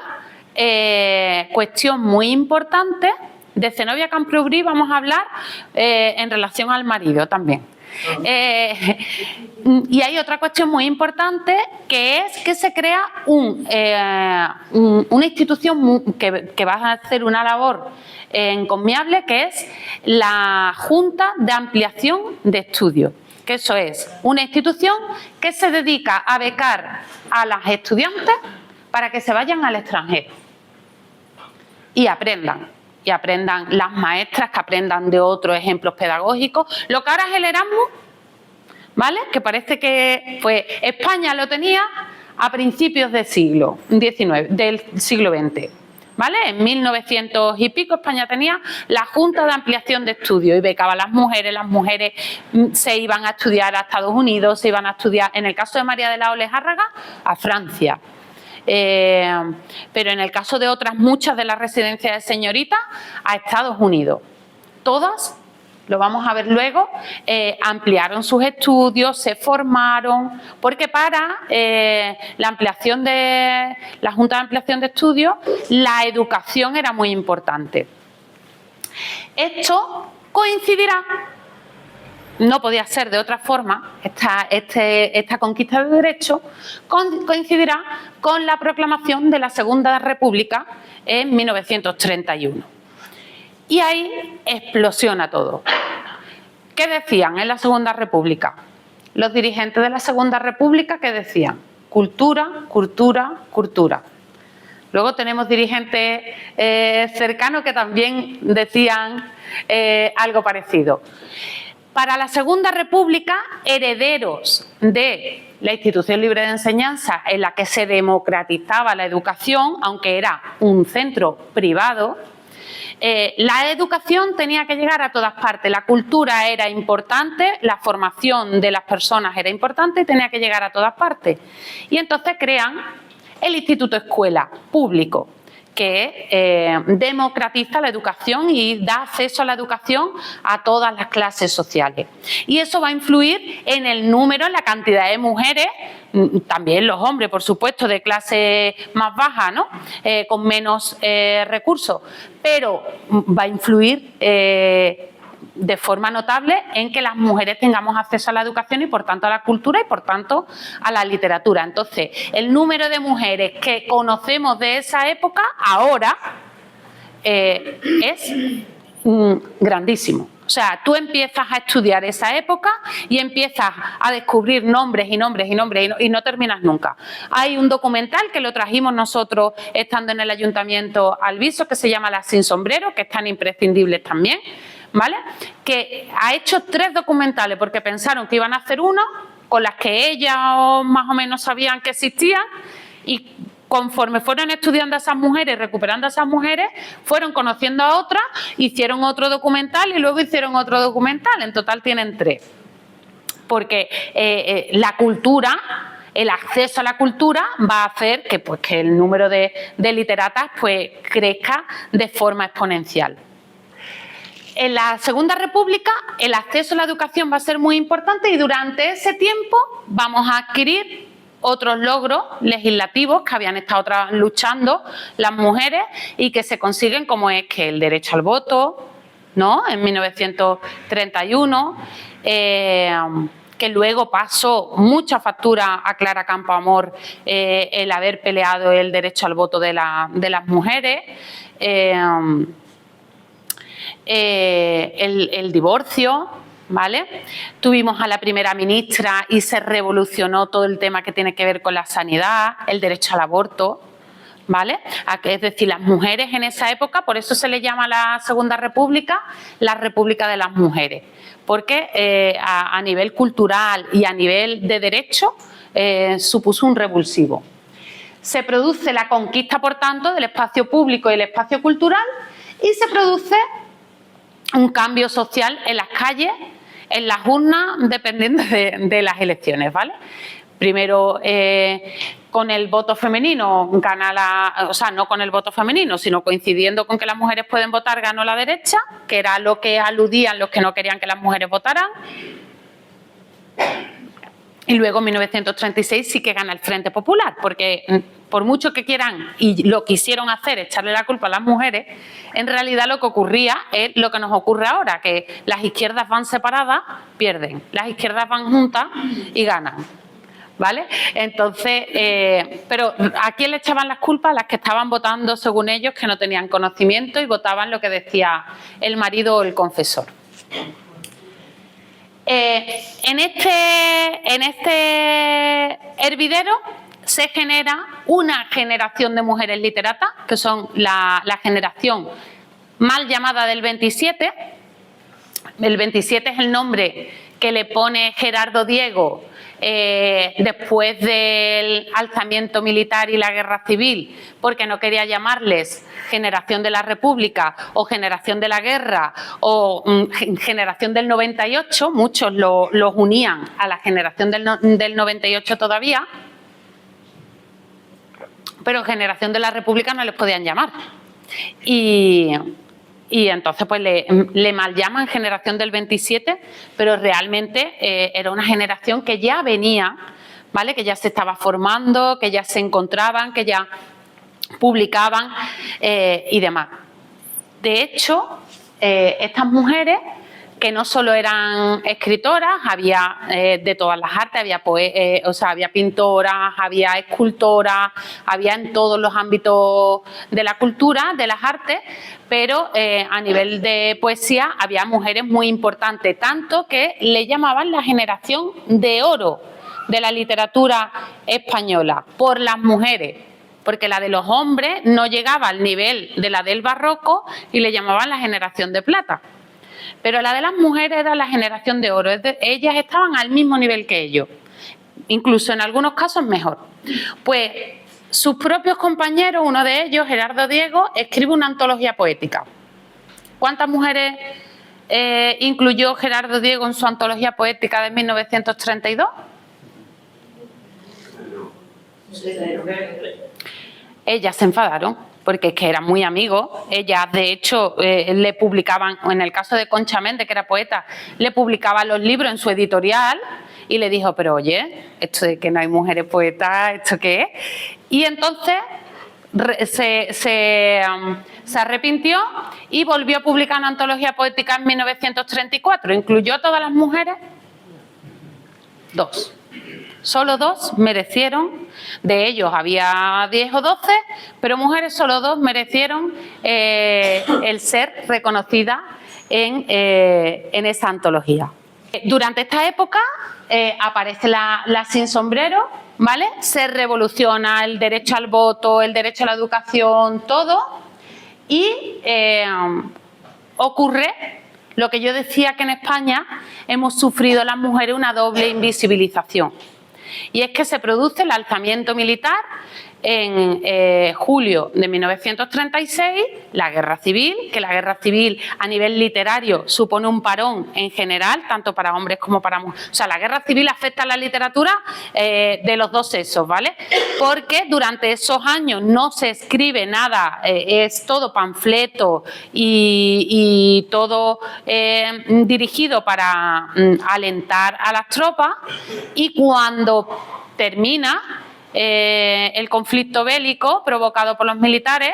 cuestión muy importante. De Zenobia Camprubí vamos a hablar en relación al marido también. Y hay otra cuestión muy importante, que es que se crea una institución que va a hacer una labor encomiable, que es la Junta de Ampliación de Estudios. Que eso es una institución que se dedica a becar a las estudiantes para que se vayan al extranjero y aprendan las maestras, que aprendan de otros ejemplos pedagógicos. Lo que ahora es el Erasmus, ¿vale? Que parece que pues, España lo tenía a principios del siglo XIX, del siglo XX. ¿Vale? En 1900 y pico España tenía la Junta de Ampliación de Estudios y becaba a las mujeres se iban a estudiar a Estados Unidos, se iban a estudiar, en el caso de María de la Olejárraga, a Francia. Pero en el caso de otras muchas de las residencias de señoritas, a Estados Unidos. Todas, lo vamos a ver luego, ampliaron sus estudios, se formaron, porque para la ampliación de la Junta de Ampliación de Estudios, la educación era muy importante. Esto coincidirá, no podía ser de otra forma, esta conquista de derechos coincidirá con la proclamación de la Segunda República en 1931. Y ahí explosiona todo. ¿Qué decían en la Segunda República? Los dirigentes de la Segunda República, ¿qué decían? Cultura, cultura, cultura. Luego tenemos dirigentes cercanos que también decían algo parecido. Para la Segunda República, herederos de la Institución Libre de Enseñanza, en la que se democratizaba la educación, aunque era un centro privado, la educación tenía que llegar a todas partes. La cultura era importante, la formación de las personas era importante y tenía que llegar a todas partes. Y entonces crean el Instituto Escuela Público, que democratiza la educación y da acceso a la educación a todas las clases sociales. Y eso va a influir en el número, en la cantidad de mujeres, también los hombres, por supuesto, de clase más baja, ¿no? Con menos recursos, pero va a influir de forma notable en que las mujeres tengamos acceso a la educación y por tanto a la cultura y por tanto a la literatura. Entonces, el número de mujeres que conocemos de esa época ahora es grandísimo. O sea, tú empiezas a estudiar esa época y empiezas a descubrir nombres y nombres y nombres y no terminas nunca. Hay un documental que lo trajimos nosotros estando en el Ayuntamiento al Viso, que se llama Las sin sombrero, que están imprescindibles también, ¿vale? Que ha hecho 3 documentales porque pensaron que iban a hacer uno con las que ellas más o menos sabían que existían y conforme fueron estudiando a esas mujeres, recuperando a esas mujeres, fueron conociendo a otras, hicieron otro documental y luego hicieron otro documental. En total tienen 3. Porque la cultura, el acceso a la cultura va a hacer que el número de literatas pues, crezca de forma exponencial. En la Segunda República el acceso a la educación va a ser muy importante y durante ese tiempo vamos a adquirir otros logros legislativos que habían estado luchando las mujeres y que se consiguen, como es que el derecho al voto, ¿no? En 1931, que luego pasó mucha factura a Clara Campoamor el haber peleado el derecho al voto de las mujeres, el divorcio, ¿vale? Tuvimos a la primera ministra y se revolucionó todo el tema que tiene que ver con la sanidad, el derecho al aborto, ¿vale? Es decir, las mujeres en esa época, por eso se le llama a la Segunda República la República de las Mujeres, porque a nivel cultural y a nivel de derecho supuso un revulsivo. se produce la conquista, por tanto, del espacio público y el espacio cultural y se produce un cambio social en las calles, en las urnas, dependiendo de las elecciones, ¿vale? Primero, con el voto femenino gana o sea, no con el voto femenino, sino coincidiendo con que las mujeres pueden votar, ganó la derecha, que era lo que aludían los que no querían que las mujeres votaran. Y luego en 1936 sí que gana el Frente Popular, porque por mucho que quieran y lo quisieron hacer, echarle la culpa a las mujeres, en realidad lo que ocurría es lo que nos ocurre ahora, que las izquierdas van separadas, pierden, las izquierdas van juntas y ganan. ¿Vale? Entonces, pero ¿a quién le echaban las culpas? A las que estaban votando según ellos, que no tenían conocimiento y votaban lo que decía el marido o el confesor. En este hervidero se genera una generación de mujeres literatas, que son la generación mal llamada del 27. El 27 es el nombre que le pone Gerardo Diego después del alzamiento militar y la guerra civil, porque no quería llamarles generación de la República o generación de la guerra o generación del 98, muchos los unían a la generación del 98 todavía, pero generación de la República no les podían llamar. Y entonces pues le mal llaman generación del 27, pero realmente era una generación que ya venía, ¿vale? Que ya se estaba formando, que ya se encontraban, que ya publicaban y demás. De hecho, estas mujeres, que no solo eran escritoras, había de todas las artes, había pintoras, había escultoras, había en todos los ámbitos de la cultura, de las artes, pero a nivel de poesía había mujeres muy importantes, tanto que le llamaban la generación de oro de la literatura española, por las mujeres, porque la de los hombres no llegaba al nivel de la del barroco y le llamaban la generación de plata. Pero la de las mujeres era la generación de oro, ellas estaban al mismo nivel que ellos, incluso en algunos casos mejor. Pues sus propios compañeros, uno de ellos, Gerardo Diego, escribe una antología poética. ¿Cuántas mujeres incluyó Gerardo Diego en su antología poética de 1932? Ellas se enfadaron, porque es que eran muy amigos. Ellas, de hecho, le publicaban, en el caso de Concha Méndez, que era poeta, le publicaban los libros en su editorial y le dijo, pero oye, esto de que no hay mujeres poetas, ¿esto qué es? Y entonces se arrepintió y volvió a publicar una antología poética en 1934. ¿Incluyó a todas las mujeres? 2. Solo 2 merecieron, de ellos había 10 o 12, pero mujeres solo 2 merecieron el ser reconocidas en esa antología. Durante esta época aparece la sin sombrero, ¿vale? Se revoluciona el derecho al voto, el derecho a la educación, todo, y ocurre lo que yo decía, que en España hemos sufrido las mujeres una doble invisibilización. Y es que se produce el alzamiento militar en julio de 1936, la guerra civil, que la guerra civil a nivel literario supone un parón en general, tanto para hombres como para mujeres. O sea, la guerra civil afecta a la literatura de los dos sexos, ¿vale? Porque durante esos años no se escribe nada, es todo panfleto y todo dirigido para alentar a las tropas, y cuando termina el conflicto bélico provocado por los militares,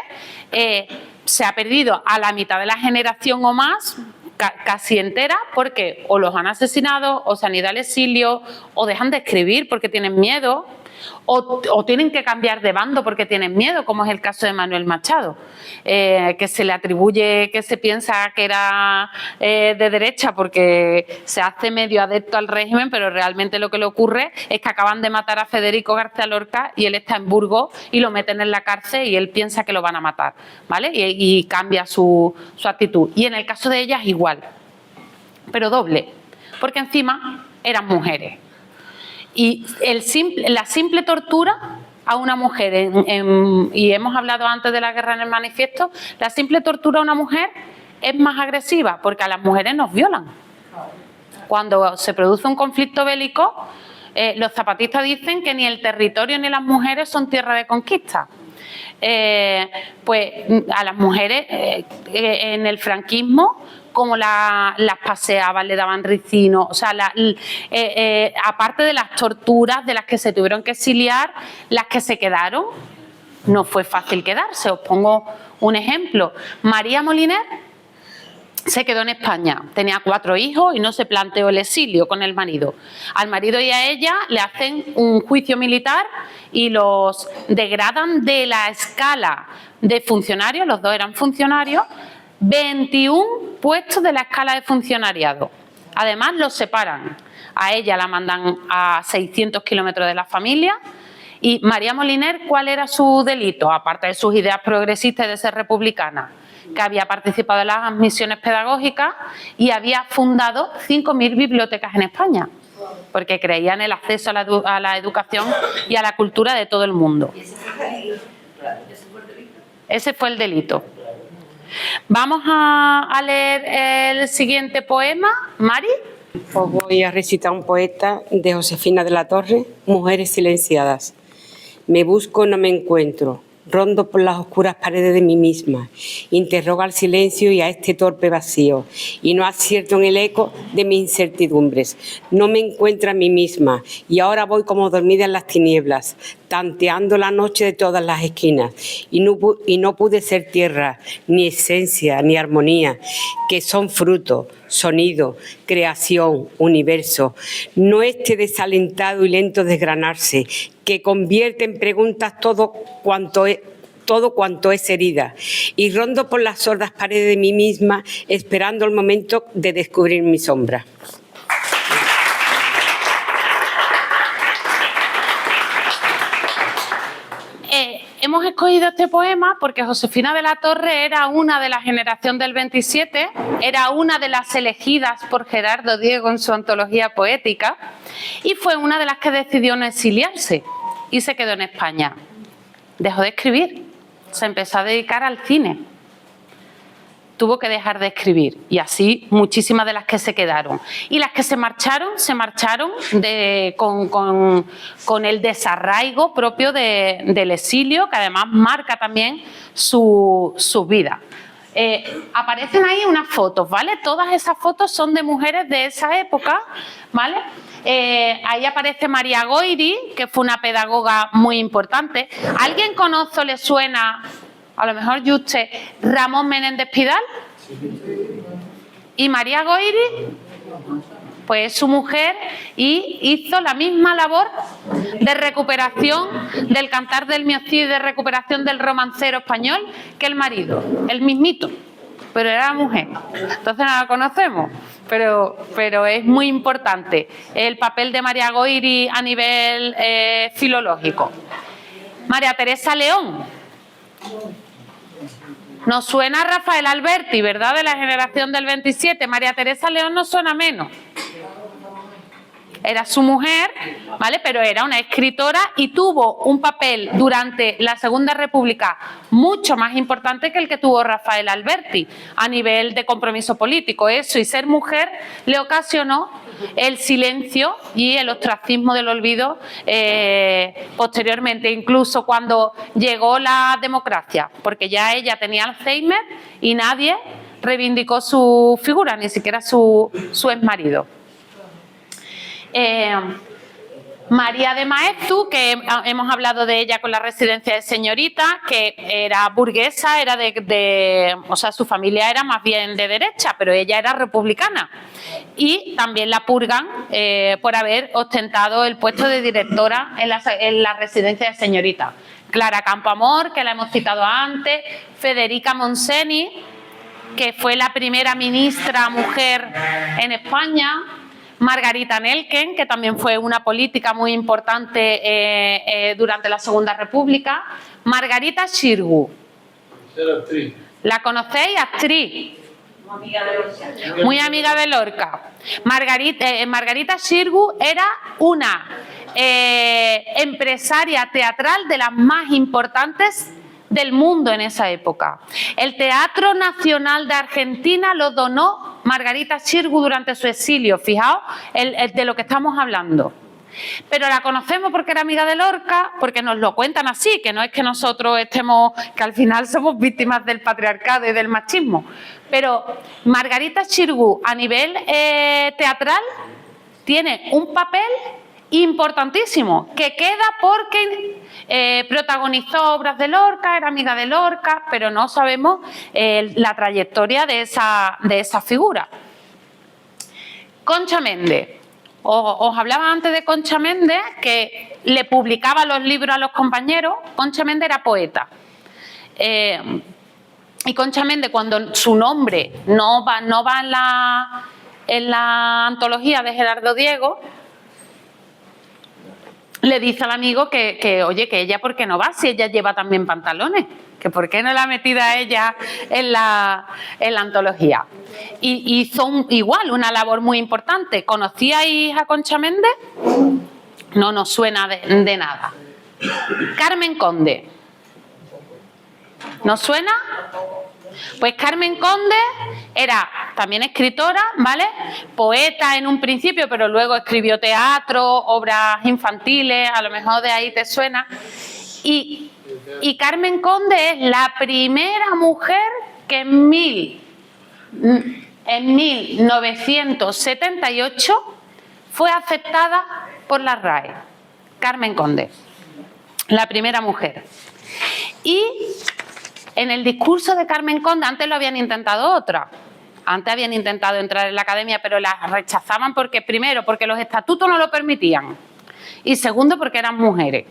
se ha perdido a la mitad de la generación o más, casi entera, porque o los han asesinado, o se han ido al exilio, o dejan de escribir porque tienen miedo, o tienen que cambiar de bando porque tienen miedo, como es el caso de Manuel Machado, que se le atribuye que se piensa que era de derecha porque se hace medio adepto al régimen, pero realmente lo que le ocurre es que acaban de matar a Federico García Lorca y él está en Burgos y lo meten en la cárcel y él piensa que lo van a matar, ¿vale? Y cambia su actitud. Y en el caso de ellas igual, pero doble, porque encima eran mujeres. Y la simple tortura a una mujer, y hemos hablado antes de la guerra en el manifiesto, la simple tortura a una mujer es más agresiva porque a las mujeres nos violan. Cuando se produce un conflicto bélico, los zapatistas dicen que ni el territorio ni las mujeres son tierra de conquista. Pues a las mujeres en el franquismo, como las paseaban, le daban ricino, o sea, aparte de las torturas de las que se tuvieron que exiliar, las que se quedaron, no fue fácil quedarse. Os pongo un ejemplo. María Moliner se quedó en España, tenía 4 hijos y no se planteó el exilio con el marido. Al marido y a ella le hacen un juicio militar y los degradan de la escala de funcionarios, los dos eran funcionarios, 21 puestos de la escala de funcionariado. Además, los separan. A ella la mandan a 600 kilómetros de la familia. Y María Moliner, ¿cuál era su delito? Aparte de sus ideas progresistas y de ser republicana, que había participado en las misiones pedagógicas y había fundado 5.000 bibliotecas en España, porque creía en el acceso a la educación y a la cultura de todo el mundo. Ese fue el delito. Vamos a leer el siguiente poema. Mari. Os voy a recitar un poeta de Josefina de la Torre, Mujeres silenciadas. Me busco, no me encuentro. Rondo por las oscuras paredes de mí misma, interrogo al silencio y a este torpe vacío, y no acierto en el eco de mis incertidumbres. No me encuentro a mí misma, y ahora voy como dormida en las tinieblas, tanteando la noche de todas las esquinas, y no pude ser tierra, ni esencia, ni armonía, que son fruto, sonido, creación, universo, no este desalentado y lento desgranarse, que convierte en preguntas todo cuanto es herida, y rondo por las sordas paredes de mí misma, esperando el momento de descubrir mi sombra. Hemos escogido este poema porque Josefina de la Torre era una de la generación del 27, era una de las elegidas por Gerardo Diego en su antología poética y fue una de las que decidió no exiliarse y se quedó en España. Dejó de escribir, se empezó a dedicar al cine. Tuvo que dejar de escribir y así muchísimas de las que se quedaron. Y las que se marcharon con el desarraigo propio del exilio, que además marca también su vida. Aparecen ahí unas fotos, ¿vale? Todas esas fotos son de mujeres de esa época, ¿vale? Ahí aparece María Goiri, que fue una pedagoga muy importante. ¿Alguien conoce o le suena, a lo mejor yo usted, Ramón Menéndez Pidal? ¿Y María Goiri? Pues es su mujer y hizo la misma labor de recuperación del cantar del miocid, de recuperación del romancero español que el marido, el mismito, pero era mujer. Entonces no la conocemos, pero es muy importante el papel de María Goiri a nivel filológico. María Teresa León. Nos suena Rafael Alberti, ¿verdad? De la generación del 27. María Teresa León nos suena menos. Era su mujer, ¿vale? Pero era una escritora y tuvo un papel durante la Segunda República mucho más importante que el que tuvo Rafael Alberti a nivel de compromiso político. Eso y ser mujer le ocasionó el silencio y el ostracismo del olvido posteriormente, incluso cuando llegó la democracia, porque ya ella tenía Alzheimer y nadie reivindicó su figura, ni siquiera su exmarido. María de Maeztu, que hemos hablado de ella con la residencia de señorita, que era burguesa, era o sea, su familia era más bien de derecha, pero ella era republicana. Y también la purgan por haber ostentado el puesto de directora en la residencia de señorita. Clara Campoamor, que la hemos citado antes, Federica Monseni, que fue la primera ministra mujer en España, Margarita Nelken, que también fue una política muy importante durante la Segunda República. Margarita Xirgu. ¿La conocéis? Actriz. Muy amiga de Lorca. Margarita Xirgu era una empresaria teatral de las más importantes del mundo en esa época. El Teatro Nacional de Argentina lo donó Margarita Xirgu durante su exilio. Fijaos de lo que estamos hablando. Pero la conocemos porque era amiga de Lorca, porque nos lo cuentan así, que no es que nosotros estemos, que al final somos víctimas del patriarcado y del machismo. Pero Margarita Xirgu a nivel teatral tiene un papel importantísimo, que queda porque protagonizó obras de Lorca, era amiga de Lorca, pero no sabemos la trayectoria de esa figura. Concha Méndez. Os hablaba antes de Concha Méndez, que le publicaba los libros a los compañeros. Concha Méndez era poeta. Y Concha Méndez, cuando su nombre no va en la antología de Gerardo Diego, le dice al amigo que oye, que ella ¿por qué no va? Si ella lleva también pantalones, que ¿por qué no la ha metido a ella en la antología? Y hizo igual una labor muy importante. ¿Conocíais a Concha Méndez? No nos suena de nada. Carmen Conde. ¿Nos suena? Pues Carmen Conde era también escritora, ¿vale? Poeta en un principio, pero luego escribió teatro, obras infantiles, a lo mejor de ahí te suena. Y Carmen Conde es la primera mujer que en 1978 fue aceptada por la RAE. Carmen Conde, la primera mujer. Y en el discurso de Carmen Conde, antes lo habían intentado otras. Antes habían intentado entrar en la academia, pero las rechazaban porque, primero, porque los estatutos no lo permitían. Y segundo, porque eran mujeres.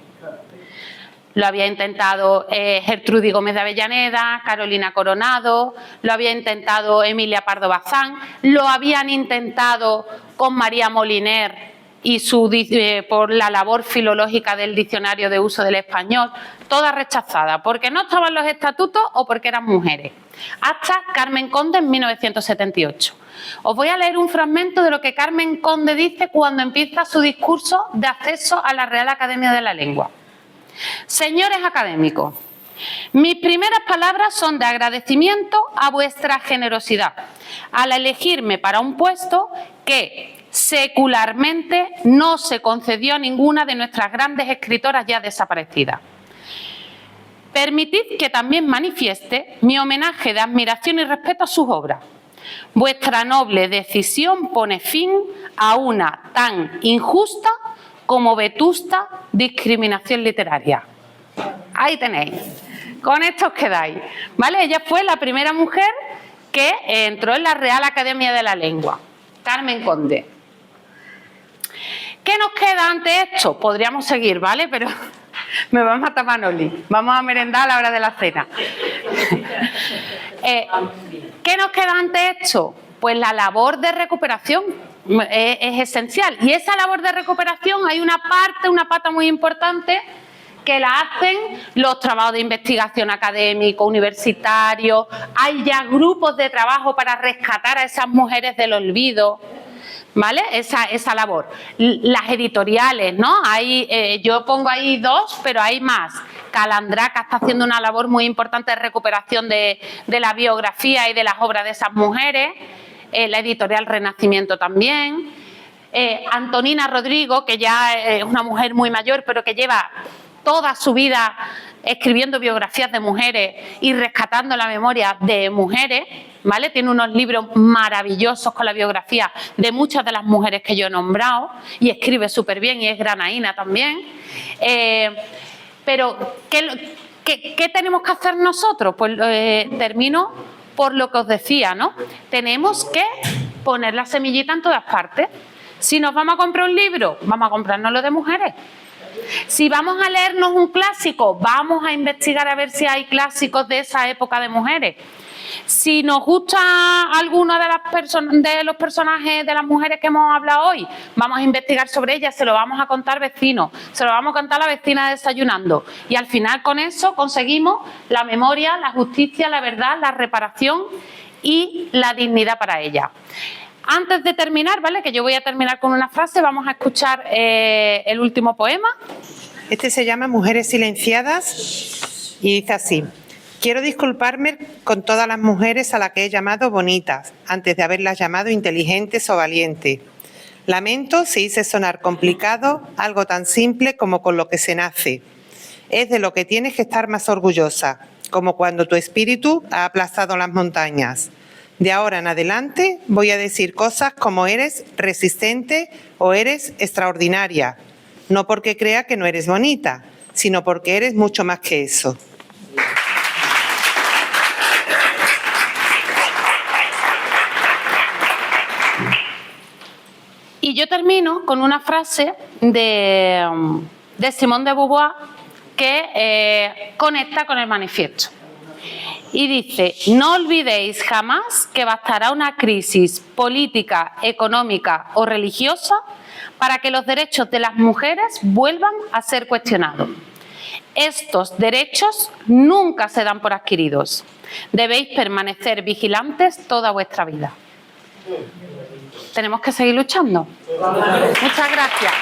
Lo había intentado Gertrudis Gómez de Avellaneda, Carolina Coronado, lo había intentado Emilia Pardo Bazán, lo habían intentado con María Moliner y por la labor filológica del diccionario de uso del español, todas rechazadas, porque no estaban los estatutos o porque eran mujeres. Hasta Carmen Conde en 1978. Os voy a leer un fragmento de lo que Carmen Conde dice cuando empieza su discurso de acceso a la Real Academia de la Lengua. Señores académicos, mis primeras palabras son de agradecimiento a vuestra generosidad al elegirme para un puesto que secularmente no se concedió a ninguna de nuestras grandes escritoras ya desaparecidas. Permitid que también manifieste mi homenaje de admiración y respeto a sus obras. Vuestra noble decisión pone fin a una tan injusta como vetusta discriminación literaria. Ahí tenéis. Con esto os quedáis. ¿Vale? Ella fue la primera mujer que entró en la Real Academia de la Lengua. Carmen Conde. ¿Qué nos queda ante esto? Podríamos seguir, ¿vale? Pero me va a matar Manoli. Vamos a merendar a la hora de la cena. ¿Qué nos queda ante esto? Pues la labor de recuperación es esencial. Y esa labor de recuperación hay una pata muy importante que la hacen los trabajos de investigación académico, universitario. Hay ya grupos de trabajo para rescatar a esas mujeres del olvido. ¿Vale? Esa labor. Las editoriales, ¿no? Yo pongo ahí dos, pero hay más. Calandraca está haciendo una labor muy importante de recuperación de la biografía y de las obras de esas mujeres. La editorial Renacimiento también. Antonina Rodrigo, que ya es una mujer muy mayor, pero que lleva toda su vida escribiendo biografías de mujeres y rescatando la memoria de mujeres, ¿vale? Tiene unos libros maravillosos con la biografía de muchas de las mujeres que yo he nombrado y escribe súper bien y es granaína también. Pero, ¿qué tenemos que hacer nosotros? Pues termino por lo que os decía, ¿no? Tenemos que poner la semillita en todas partes. Si nos vamos a comprar un libro, vamos a comprárnoslo de mujeres. Si vamos a leernos un clásico, vamos a investigar a ver si hay clásicos de esa época de mujeres. Si nos gusta alguno de los personajes de las mujeres que hemos hablado hoy, vamos a investigar sobre ellas, se lo vamos a contar vecinos, se lo vamos a contar a la vecina desayunando. Y al final con eso conseguimos la memoria, la justicia, la verdad, la reparación y la dignidad para ellas. Antes de terminar, ¿vale? Que yo voy a terminar con una frase, vamos a escuchar el último poema. Este se llama Mujeres silenciadas y dice así: quiero disculparme con todas las mujeres a las que he llamado bonitas, antes de haberlas llamado inteligentes o valientes. Lamento si hice sonar complicado algo tan simple como con lo que se nace. Es de lo que tienes que estar más orgullosa, como cuando tu espíritu ha aplastado las montañas. De ahora en adelante voy a decir cosas como eres resistente o eres extraordinaria. No porque crea que no eres bonita, sino porque eres mucho más que eso. Y yo termino con una frase de Simone de Beauvoir que conecta con el manifiesto. Y dice: no olvidéis jamás que bastará una crisis política, económica o religiosa para que los derechos de las mujeres vuelvan a ser cuestionados. Estos derechos nunca se dan por adquiridos. Debéis permanecer vigilantes toda vuestra vida. Tenemos que seguir luchando. Muchas gracias.